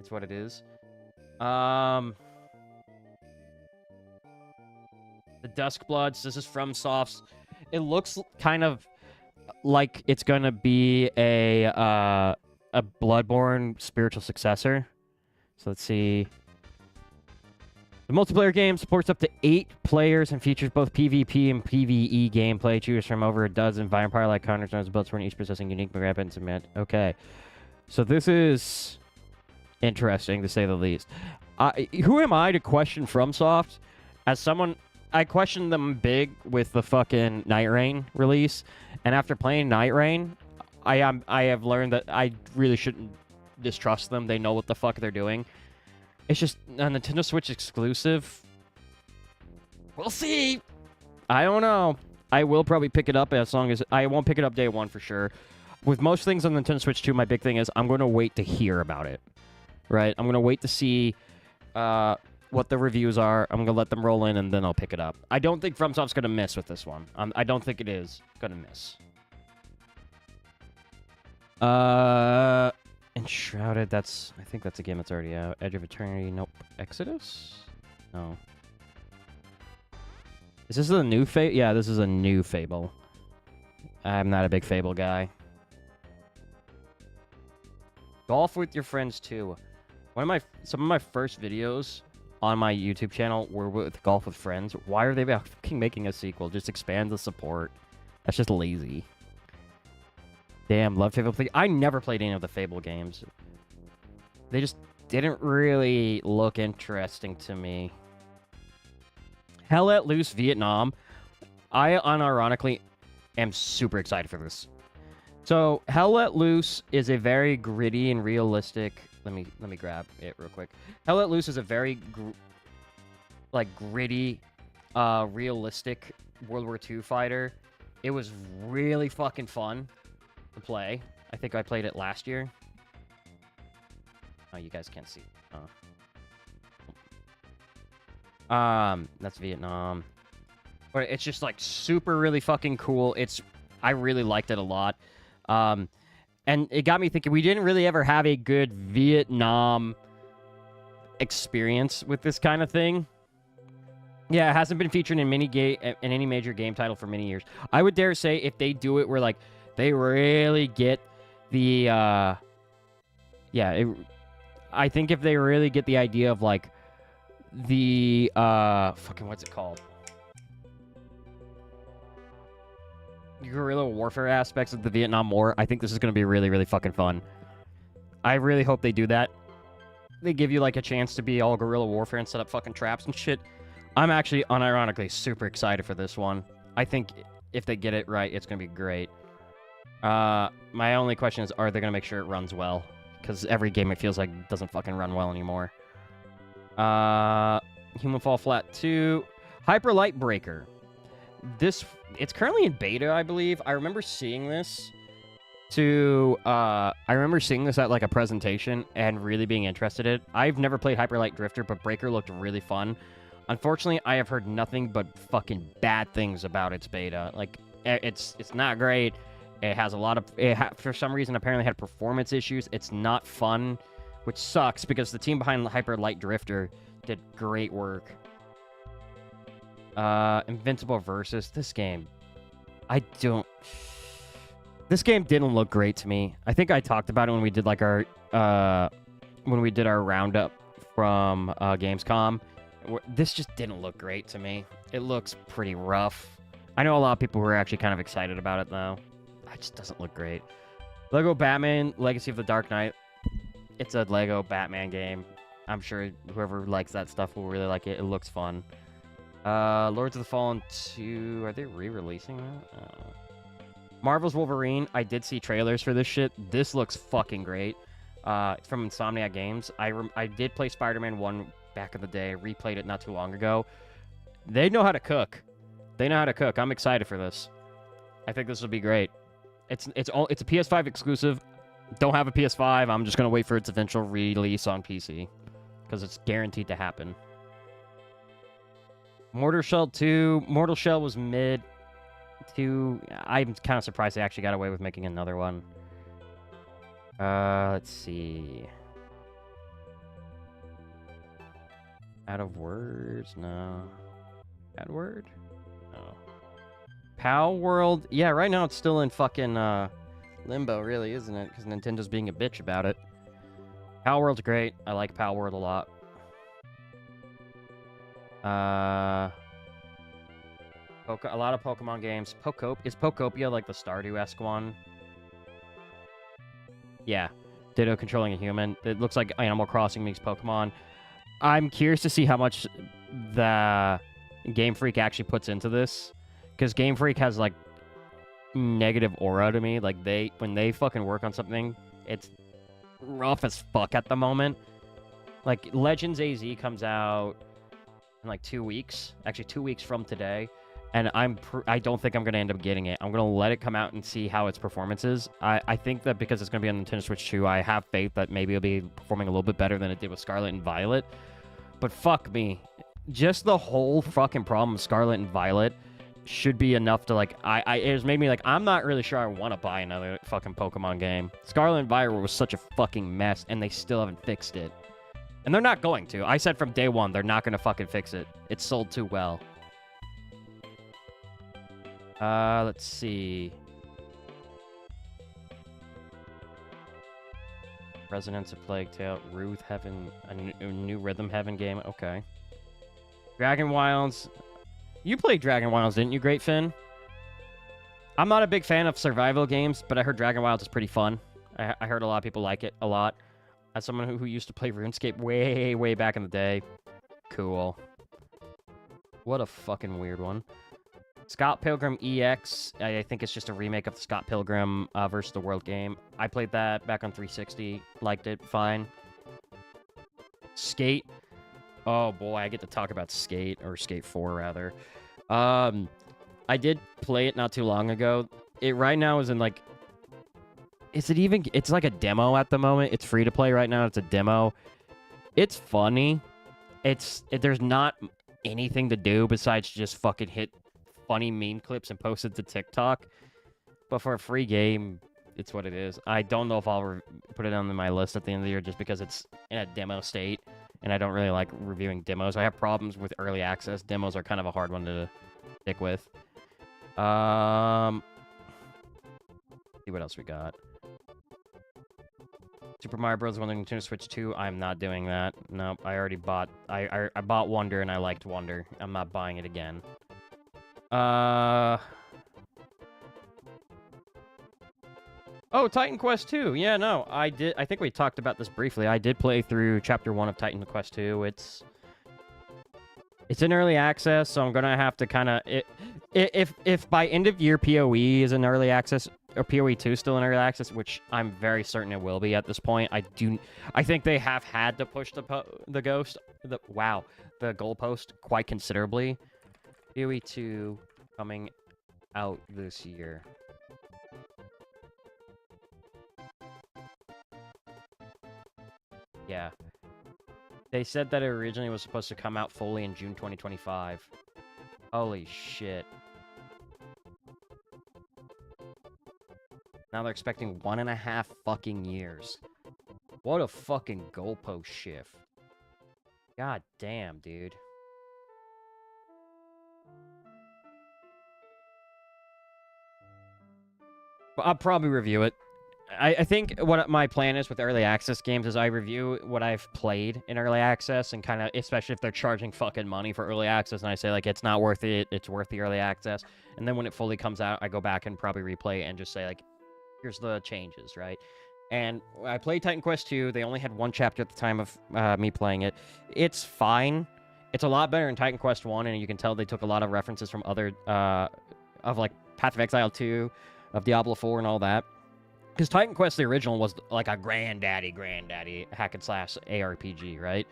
It's what it is. The Duskbloods. This is from Softs. It looks kind of like it's gonna be a Bloodborne spiritual successor. So let's see. The multiplayer game supports up to 8 players and features both PvP and PvE gameplay. Choose from over a dozen vampire-like cornerstones built for each possessing unique weapons and meant. Okay. So this is interesting, to say the least. Who am I to question FromSoft? As someone... I questioned them big with the fucking Night Rain release. And after playing Night Rain, I have learned that I really shouldn't distrust them. They know what the fuck they're doing. It's just a Nintendo Switch exclusive. We'll see. I don't know. I will probably pick it up as long as... I won't pick it up day one for sure. With most things on the Nintendo Switch 2, my big thing is I'm going to wait to hear about it. Right? I'm going to wait to see what the reviews are. I'm going to let them roll in, and then I'll pick it up. I don't think FromSoft's going to miss with this one. I don't think it is going to miss. Enshrouded, that's... I think that's a game that's already out. Edge of Eternity, nope. Exodus? No. Is this a new Fable? Yeah, this is a new Fable. I'm not a big Fable guy. Golf with your friends, too. Some of my first videos on my YouTube channel were with Golf with Friends. Why are they fucking making a sequel? Just expand the support. That's just lazy. Damn, love Fable. I never played any of the Fable games. They just didn't really look interesting to me. Hell Let Loose Vietnam. I unironically am super excited for this. So, Hell Let Loose is a very gritty and realistic... Let me grab it real quick. Hell Let Loose is a very gritty, realistic World War II fighter. It was really fucking fun to play. I think I played it last year. Oh, you guys can't see. That's Vietnam. But it's just like super really fucking cool. I really liked it a lot. And it got me thinking, we didn't really ever have a good Vietnam experience with this kind of thing. Yeah, it hasn't been featured in any major game title for many years. I would dare say if they do it where like they really get the I think if they really get the idea of like the fucking what's it called? Guerrilla warfare aspects of the Vietnam War, I think this is going to be really, really fucking fun. I really hope they do that. They give you like a chance to be all guerrilla warfare and set up fucking traps and shit. I'm actually unironically super excited for this one. I think if they get it right, it's going to be great. My only question is, are they going to make sure it runs well? Because every game it feels like doesn't fucking run well anymore. Human Fall Flat 2. Hyper Light Breaker. It's currently in beta, I believe. I remember seeing this at like a presentation and really being interested in it. I've never played Hyper Light Drifter, but Breaker looked really fun. Unfortunately, I have heard nothing but fucking bad things about its beta. Like, it's not great. It has a lot of... for some reason, apparently had performance issues. It's not fun, which sucks because the team behind Hyper Light Drifter did great work. Invincible Versus. This game... This game didn't look great to me. I think I talked about it when we did like our... when we did our roundup from Gamescom. This just didn't look great to me. It looks pretty rough. I know a lot of people were actually kind of excited about it, though. It just doesn't look great. Lego Batman Legacy of the Dark Knight. It's a Lego Batman game. I'm sure whoever likes that stuff will really like it. It looks fun. Lords of the Fallen 2. Are they re-releasing that? Marvel's Wolverine. I did see trailers for this shit. This looks fucking great. It's from Insomniac Games. I did play Spider-Man 1 back in the day. Replayed it not too long ago. They know how to cook. I'm excited for this. I think this will be great. It's a PS5 exclusive. Don't have a PS5. I'm just gonna wait for its eventual release on PC because it's guaranteed to happen. Mortal Shell 2. Mortal Shell was mid. I'm kind of surprised they actually got away with making another one. Let's see. Out of Words? No. Add Word? No. Pal World? Yeah, right now it's still in fucking limbo, really, isn't it? Because Nintendo's being a bitch about it. Pal World's great. I like Pal World a lot. A lot of Pokemon games. Is Pokopia like the Stardew-esque one? Yeah. Ditto controlling a human. It looks like Animal Crossing meets Pokemon. I'm curious to see how much the Game Freak actually puts into this. Because Game Freak has, like, negative aura to me. Like, when they fucking work on something, it's rough as fuck at the moment. Like, Legends AZ comes out in like 2 weeks. Actually, 2 weeks from today. And I don't think I'm going to end up getting it. I'm going to let it come out and see how its performance is. I think that because it's going to be on Nintendo Switch 2, I have faith that maybe it'll be performing a little bit better than it did with Scarlet and Violet. But fuck me. Just the whole fucking problem with Scarlet and Violet should be enough to, like, it has made me, like, I'm not really sure I want to buy another fucking Pokemon game. Scarlet and Violet was such a fucking mess, and they still haven't fixed it. And they're not going to. I said from day one, they're not going to fucking fix it. It's sold too well. Let's see. Resonance of Plague Tale, Ruth Heaven, a new Rhythm Heaven game. Okay. Dragon Wilds. You played Dragon Wilds, didn't you, Great Finn? I'm not a big fan of survival games, but I heard Dragon Wilds is pretty fun. I heard a lot of people like it a lot. As someone who used to play RuneScape way, way back in the day. Cool. What a fucking weird one. Scott Pilgrim EX, I think it's just a remake of the Scott Pilgrim versus the World game. I played that back on 360, liked it, fine. Skate. Oh boy, I get to talk about Skate, or Skate 4 rather. I did play it not too long ago. It right now is in like, it's like a demo at the moment. It's free to play right now, it's a demo. It's funny. There's not anything to do besides just fucking hit funny meme clips and post it to TikTok. But for a free game, it's what it is. I don't know if I'll put it on my list at the end of the year just because it's in a demo state, and I don't really like reviewing demos. I have problems with early access. Demos are kind of a hard one to stick with. See what else we got. Super Mario Bros. Wonder Nintendo Switch 2. I'm not doing that. Nope, I already bought... I bought Wonder, and I liked Wonder. I'm not buying it again. Oh, Titan Quest 2. Yeah, no, I did. I think we talked about this briefly. I did play through Chapter 1 of Titan Quest 2. It's in early access, so I'm gonna have to kind of... If by end of year PoE is in early access, or PoE 2 still in early access, which I'm very certain it will be at this point, I think they have had to push the goalpost quite considerably. PoE 2 coming out this year. Yeah. They said that it originally was supposed to come out fully in June 2025. Holy shit. Now they're expecting 1.5 fucking years. What a fucking goalpost shift. God damn, dude. But I'll probably review it. I think what my plan is with early access games is I review what I've played in early access and kind of, especially if they're charging fucking money for early access, and I say, like, it's not worth it, it's worth the early access. And then when it fully comes out, I go back and probably replay it and just say, like, here's the changes, right? And I played Titan Quest 2. They only had one chapter at the time of me playing it. It's fine. It's a lot better than Titan Quest 1, and you can tell they took a lot of references from other, of, like, Path of Exile 2, of Diablo 4 and all that. Because Titan Quest, the original, was like a granddaddy hack-and-slash ARPG, right?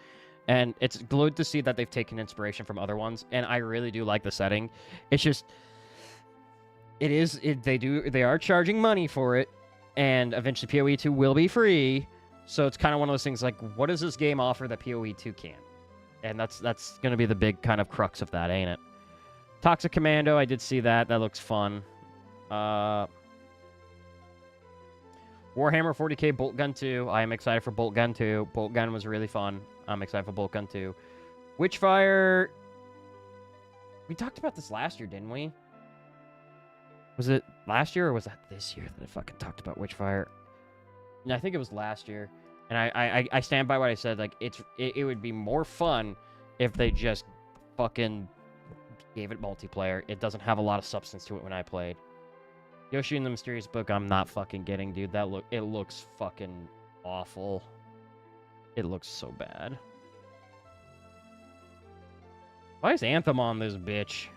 And it's good to see that they've taken inspiration from other ones, and I really do like the setting. It's just... They are charging money for it, and eventually PoE 2 will be free, so it's kind of one of those things like, what does this game offer that PoE 2 can't? And that's going to be the big kind of crux of that, ain't it? Toxic Commando, I did see that. That looks fun. Warhammer 40k Bolt Gun 2. I am excited for Bolt Gun 2. Bolt Gun was really fun. I'm excited for Bolt Gun 2. Witchfire... We talked about this last year, didn't we? Was it last year, or was that this year that I fucking talked about Witchfire? No, I think it was last year. And I stand by what I said. Like, it would be more fun if they just fucking gave it multiplayer. It doesn't have a lot of substance to it when I played. Yoshi and the Mysterious Book, I'm not fucking getting, dude. It looks fucking awful. It looks so bad. Why is Anthem on this bitch?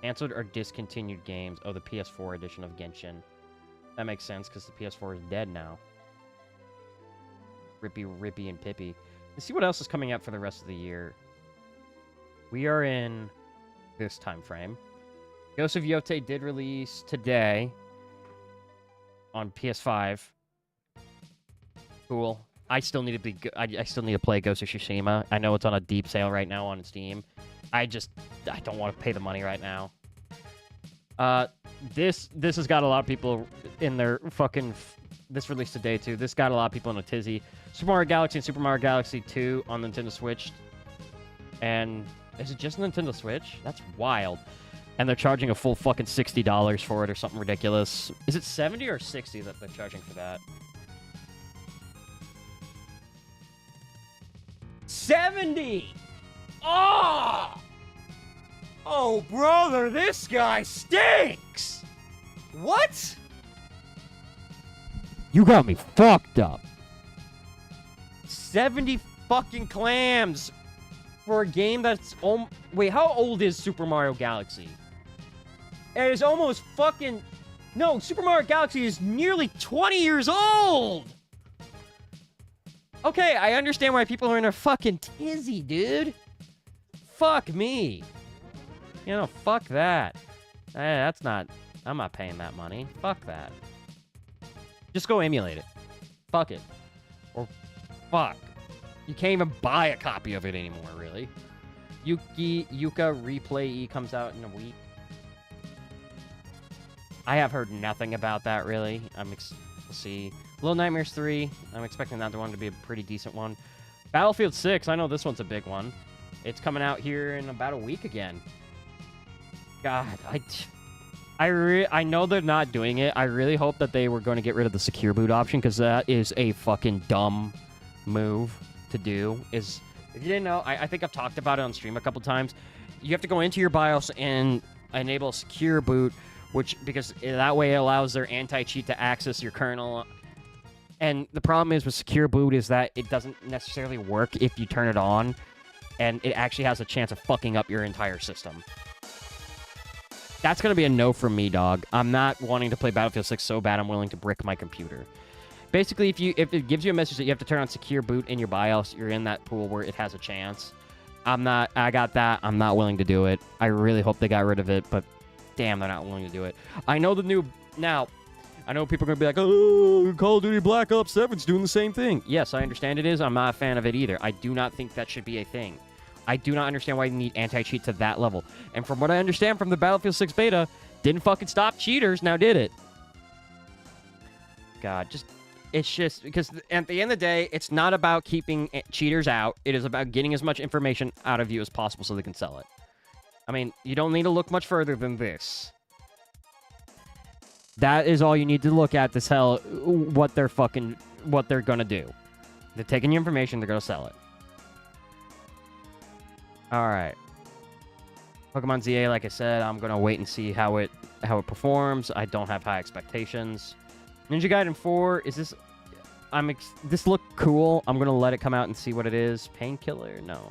Canceled or discontinued games. Oh, the PS4 edition of Genshin. That makes sense, because the PS4 is dead now. Rippy, and Pippy. Let's see what else is coming out for the rest of the year. We are in this time frame. Ghost of Yote did release today on PS5. Cool. I still need to play Ghost of Tsushima. I know it's on a deep sale right now on Steam. I don't want to pay the money right now. This has got a lot of people in their fucking... This released today, too. This got a lot of people in a tizzy. Super Mario Galaxy and Super Mario Galaxy 2 on Nintendo Switch. And is it just Nintendo Switch? That's wild. And they're charging a full fucking $60 for it or something ridiculous. Is it 70 or 60 that they're charging for that? 70! Oh! Oh, brother, this guy stinks! What? You got me fucked up. 70 fucking clams for a game that's... Wait, how old is Super Mario Galaxy? It is almost fucking... No, Super Mario Galaxy is nearly 20 years old! Okay, I understand why people are in a fucking tizzy, dude. Fuck me. You know, fuck that. That's not... I'm not paying that money. Fuck that. Just go emulate it. Fuck it. Or fuck. You can't even buy a copy of it anymore, really. Yuka Replay E comes out in a week. I have heard nothing about that, really. We'll see. Little Nightmares 3. I'm expecting that one to be a pretty decent one. Battlefield 6. I know this one's a big one. It's coming out here in about a week again. God, I know they're not doing it. I really hope that they were going to get rid of the secure boot option, because that is a fucking dumb move to do. If you didn't know, I think I've talked about it on stream a couple times. You have to go into your BIOS and enable secure boot, because that way it allows their anti-cheat to access your kernel. And the problem is with secure boot is that it doesn't necessarily work if you turn it on, and it actually has a chance of fucking up your entire system. That's going to be a no from me, dog. I'm not wanting to play Battlefield 6 so bad I'm willing to brick my computer. Basically, if it gives you a message that you have to turn on secure boot in your BIOS, you're in that pool where it has a chance. I got that. I'm not willing to do it. I really hope they got rid of it, but damn, they're not willing to do it. I know now, I know people are going to be like, oh, Call of Duty Black Ops 7's doing the same thing. Yes, I understand it is. I'm not a fan of it either. I do not think that should be a thing. I do not understand why you need anti-cheat to that level. And from what I understand from the Battlefield 6 beta, didn't fucking stop cheaters, now did it. God, it's just, because at the end of the day, it's not about keeping cheaters out. It is about getting as much information out of you as possible so they can sell it. I mean, you don't need to look much further than this. That is all you need to look at to tell what they're gonna do. They're taking your information, they're gonna sell it. Alright. Pokemon ZA, like I said, I'm gonna wait and see how it performs. I don't have high expectations. Ninja Gaiden 4, is this... this looked cool. I'm gonna let it come out and see what it is. Painkiller? No.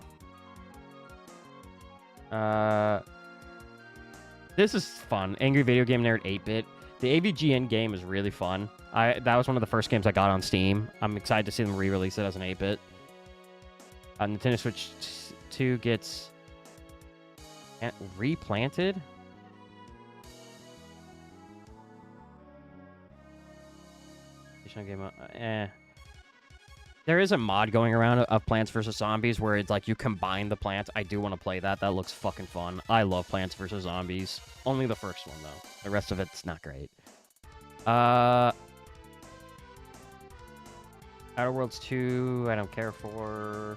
This is fun. Angry Video Game Nerd 8-bit. The AVGN game is really fun. That was one of the first games I got on Steam. I'm excited to see them re-release it as an 8-bit. Nintendo Switch 2 gets replanted? There is a mod going around of Plants vs. Zombies where it's like you combine the plants. I do want to play that. That looks fucking fun. I love Plants vs. Zombies. Only the first one, though. The rest of it's not great. Outer Worlds 2, I don't care for.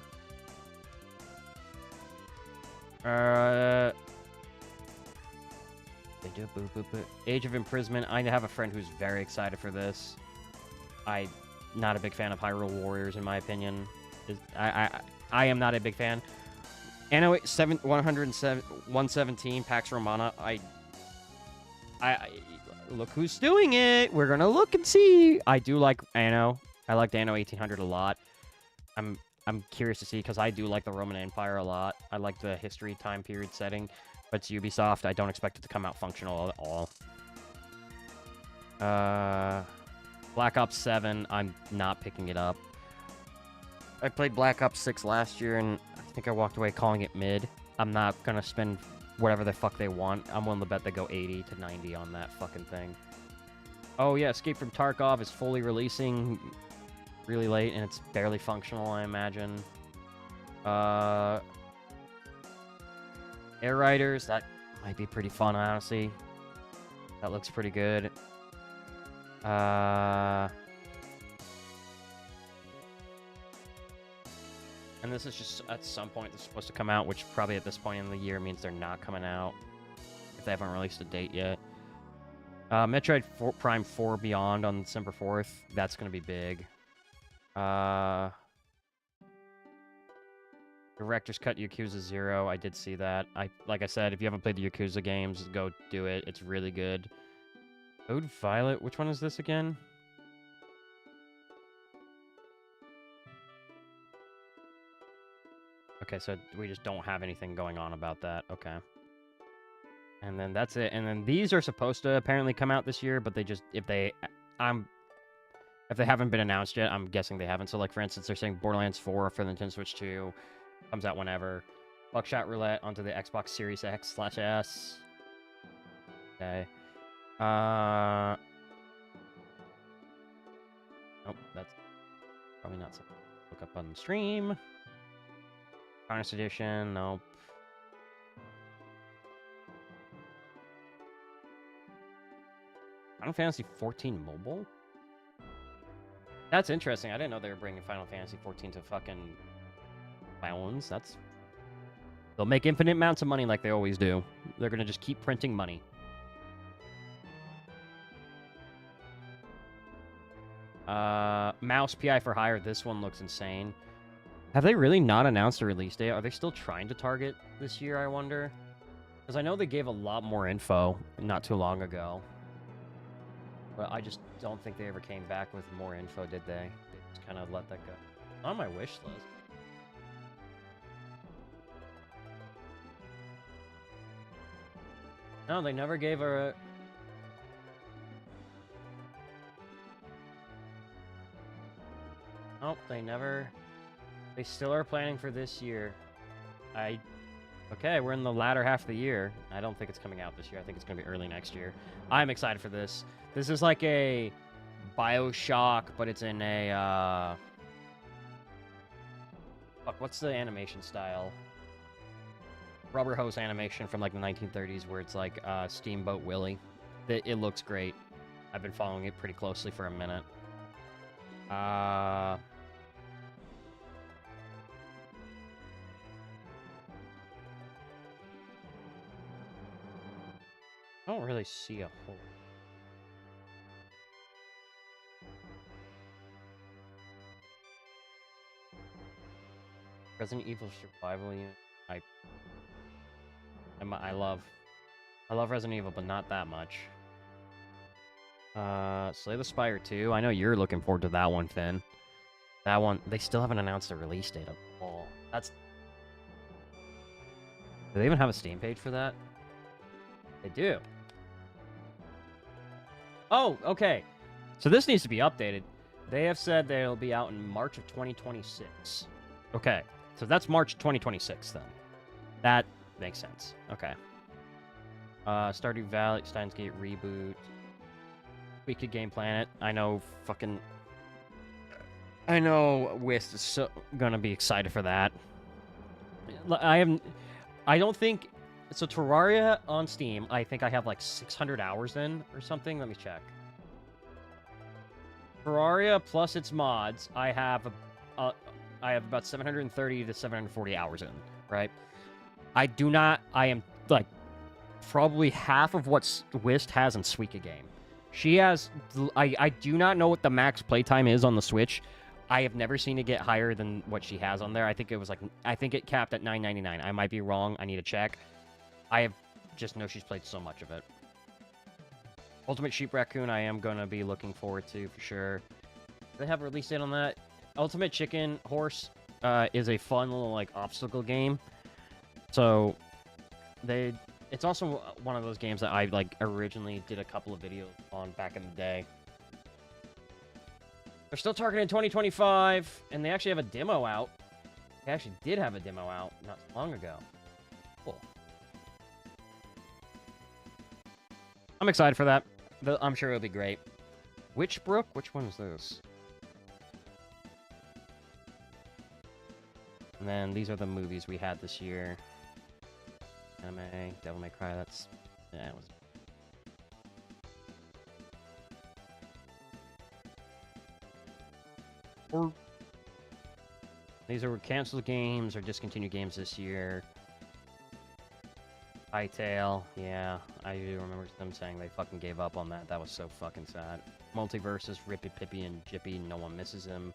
Age of Imprisonment. I have a friend who's very excited for this. I'm not a big fan of Hyrule Warriors, in my opinion. I am not a big fan. Anno 117 Pax Romana. I look who's doing it. We're gonna look and see. I do like Anno. I liked Anno 1800 a lot. I'm curious to see, because I do like the Roman Empire a lot. I like the history time period setting, but it's Ubisoft. I don't expect it to come out functional at all. Black Ops 7, I'm not picking it up. I played Black Ops 6 last year, and I think I walked away calling it mid. I'm not gonna spend whatever the fuck they want. I'm willing to bet they go 80 to 90 on that fucking thing. Oh yeah, Escape from Tarkov is fully releasing really late, and it's barely functional, I imagine. Air Riders, that might be pretty fun, honestly. That looks pretty good. And this is just at some point they're supposed to come out, which probably at this point in the year means they're not coming out if they haven't released a date yet. Metroid Prime 4 Beyond on December 4th. That's going to be big. Director's Cut Yakuza 0. I did see that. Like I said, if you haven't played the Yakuza games, go do it. It's really good. Code Violet. Which one is this again? Okay, so we just don't have anything going on about that. Okay. And then that's it. And then these are supposed to apparently come out this year, but they just if they haven't been announced yet, I'm guessing they haven't. So like for instance, they're saying Borderlands 4 for the Nintendo Switch 2 comes out whenever. Buckshot Roulette onto the Xbox Series X/S. Okay. Nope, that's probably not something to look up on the stream. Harness Edition, nope. Final Fantasy 14 mobile? That's interesting. I didn't know they were bringing Final Fantasy 14 to fucking phones. They'll make infinite amounts of money like they always do. They're gonna just keep printing money. Mouse PI for Hire. This one looks insane. Have they really not announced a release date? Are they still trying to target this year, I wonder? Because I know they gave a lot more info not too long ago. But I just don't think they ever came back with more info, did they? They just kind of let that go. On my wish list. No, they never gave a... Nope, they never... They still are planning for this year. Okay, we're in the latter half of the year. I don't think it's coming out this year. I think it's going to be early next year. I'm excited for this. This is like a BioShock, but it's in a... Fuck, what's the animation style? Rubber hose animation from like the 1930s where it's like Steamboat Willie. It looks great. I've been following it pretty closely for a minute. I don't really see a whole... Resident Evil Survival Unit. I love Resident Evil, but not that much. Slay the Spire 2. I know you're looking forward to that one, Finn. That one, they still haven't announced a release date at all. Do they even have a Steam page for that? They do. Oh, okay. So this needs to be updated. They have said they'll be out in March of 2026. Okay. So that's March 2026 then. That makes sense. Okay. Stardew Valley, Steins Gate reboot. Wicked Game Planet. I know Wist is so gonna be excited for that. I don't think... So Terraria on Steam, I think I have like 600 hours in or something. Let me check. Terraria plus its mods, I have about 730 to 740 hours in, right? I am like probably half of what Wist has in Suika Game. She has, I do not know what the max playtime is on the Switch. I have never seen it get higher than what she has on there. I think it capped at $9.99. I might be wrong. I need to check. I just know she's played so much of it. Ultimate Sheep Raccoon, I am going to be looking forward to for sure. Do they have a release date on that? Ultimate Chicken Horse is a fun little like obstacle game. So it's also one of those games that I like originally did a couple of videos on back in the day. They're still targeting 2025, and they actually have a demo out. They actually did have a demo out not long ago. Cool. I'm excited for that. I'm sure it'll be great. Witchbrook? Which one is this? And then these are the movies we had this year. Anime, Devil May Cry, that's... Yeah, it was... These are canceled games or discontinued games this year. Hytale, yeah, I do remember them saying they fucking gave up on that. That was so fucking sad. Multiverses, Rippy, Pippy, and Jippy, no one misses him.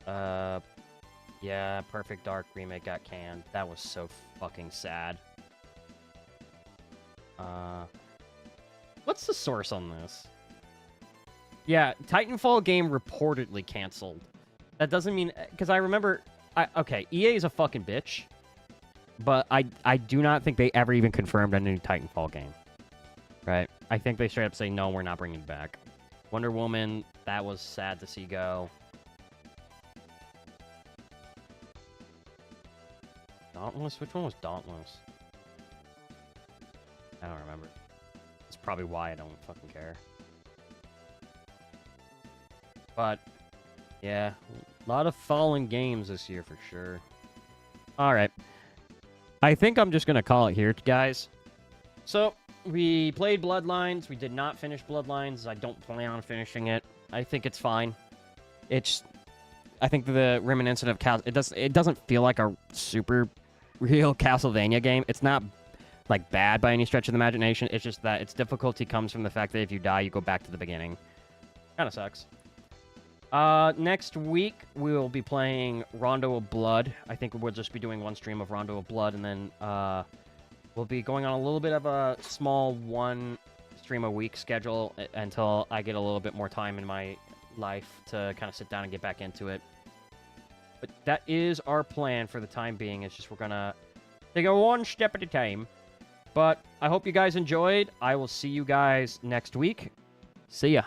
Yeah, Perfect Dark remake got canned. That was so fucking sad. What's the source on this? Yeah, Titanfall game reportedly canceled. That doesn't mean... Because I remember... Okay, EA is a fucking bitch. But I do not think they ever even confirmed a new Titanfall game. Right? I think they straight up say, no, we're not bringing it back. Wonder Woman, that was sad to see go. Dauntless? Which one was Dauntless? I don't remember. That's probably why I don't fucking care. But, yeah, a lot of fallen games this year for sure. Alright. I think I'm just going to call it here, guys. So, we played Bloodlines. We did not finish Bloodlines. I don't plan on finishing it. I think it's fine. I think the reminiscent of it doesn't feel like a super real Castlevania game. It's not, like, bad by any stretch of the imagination. It's just that its difficulty comes from the fact that if you die, you go back to the beginning. Kind of sucks. Next week, we will be playing Rondo of Blood. I think we'll just be doing one stream of Rondo of Blood, and then, we'll be going on a little bit of a small one stream a week schedule until I get a little bit more time in my life to kind of sit down and get back into it. But that is our plan for the time being. It's just we're gonna take it one step at a time. But I hope you guys enjoyed. I will see you guys next week. See ya.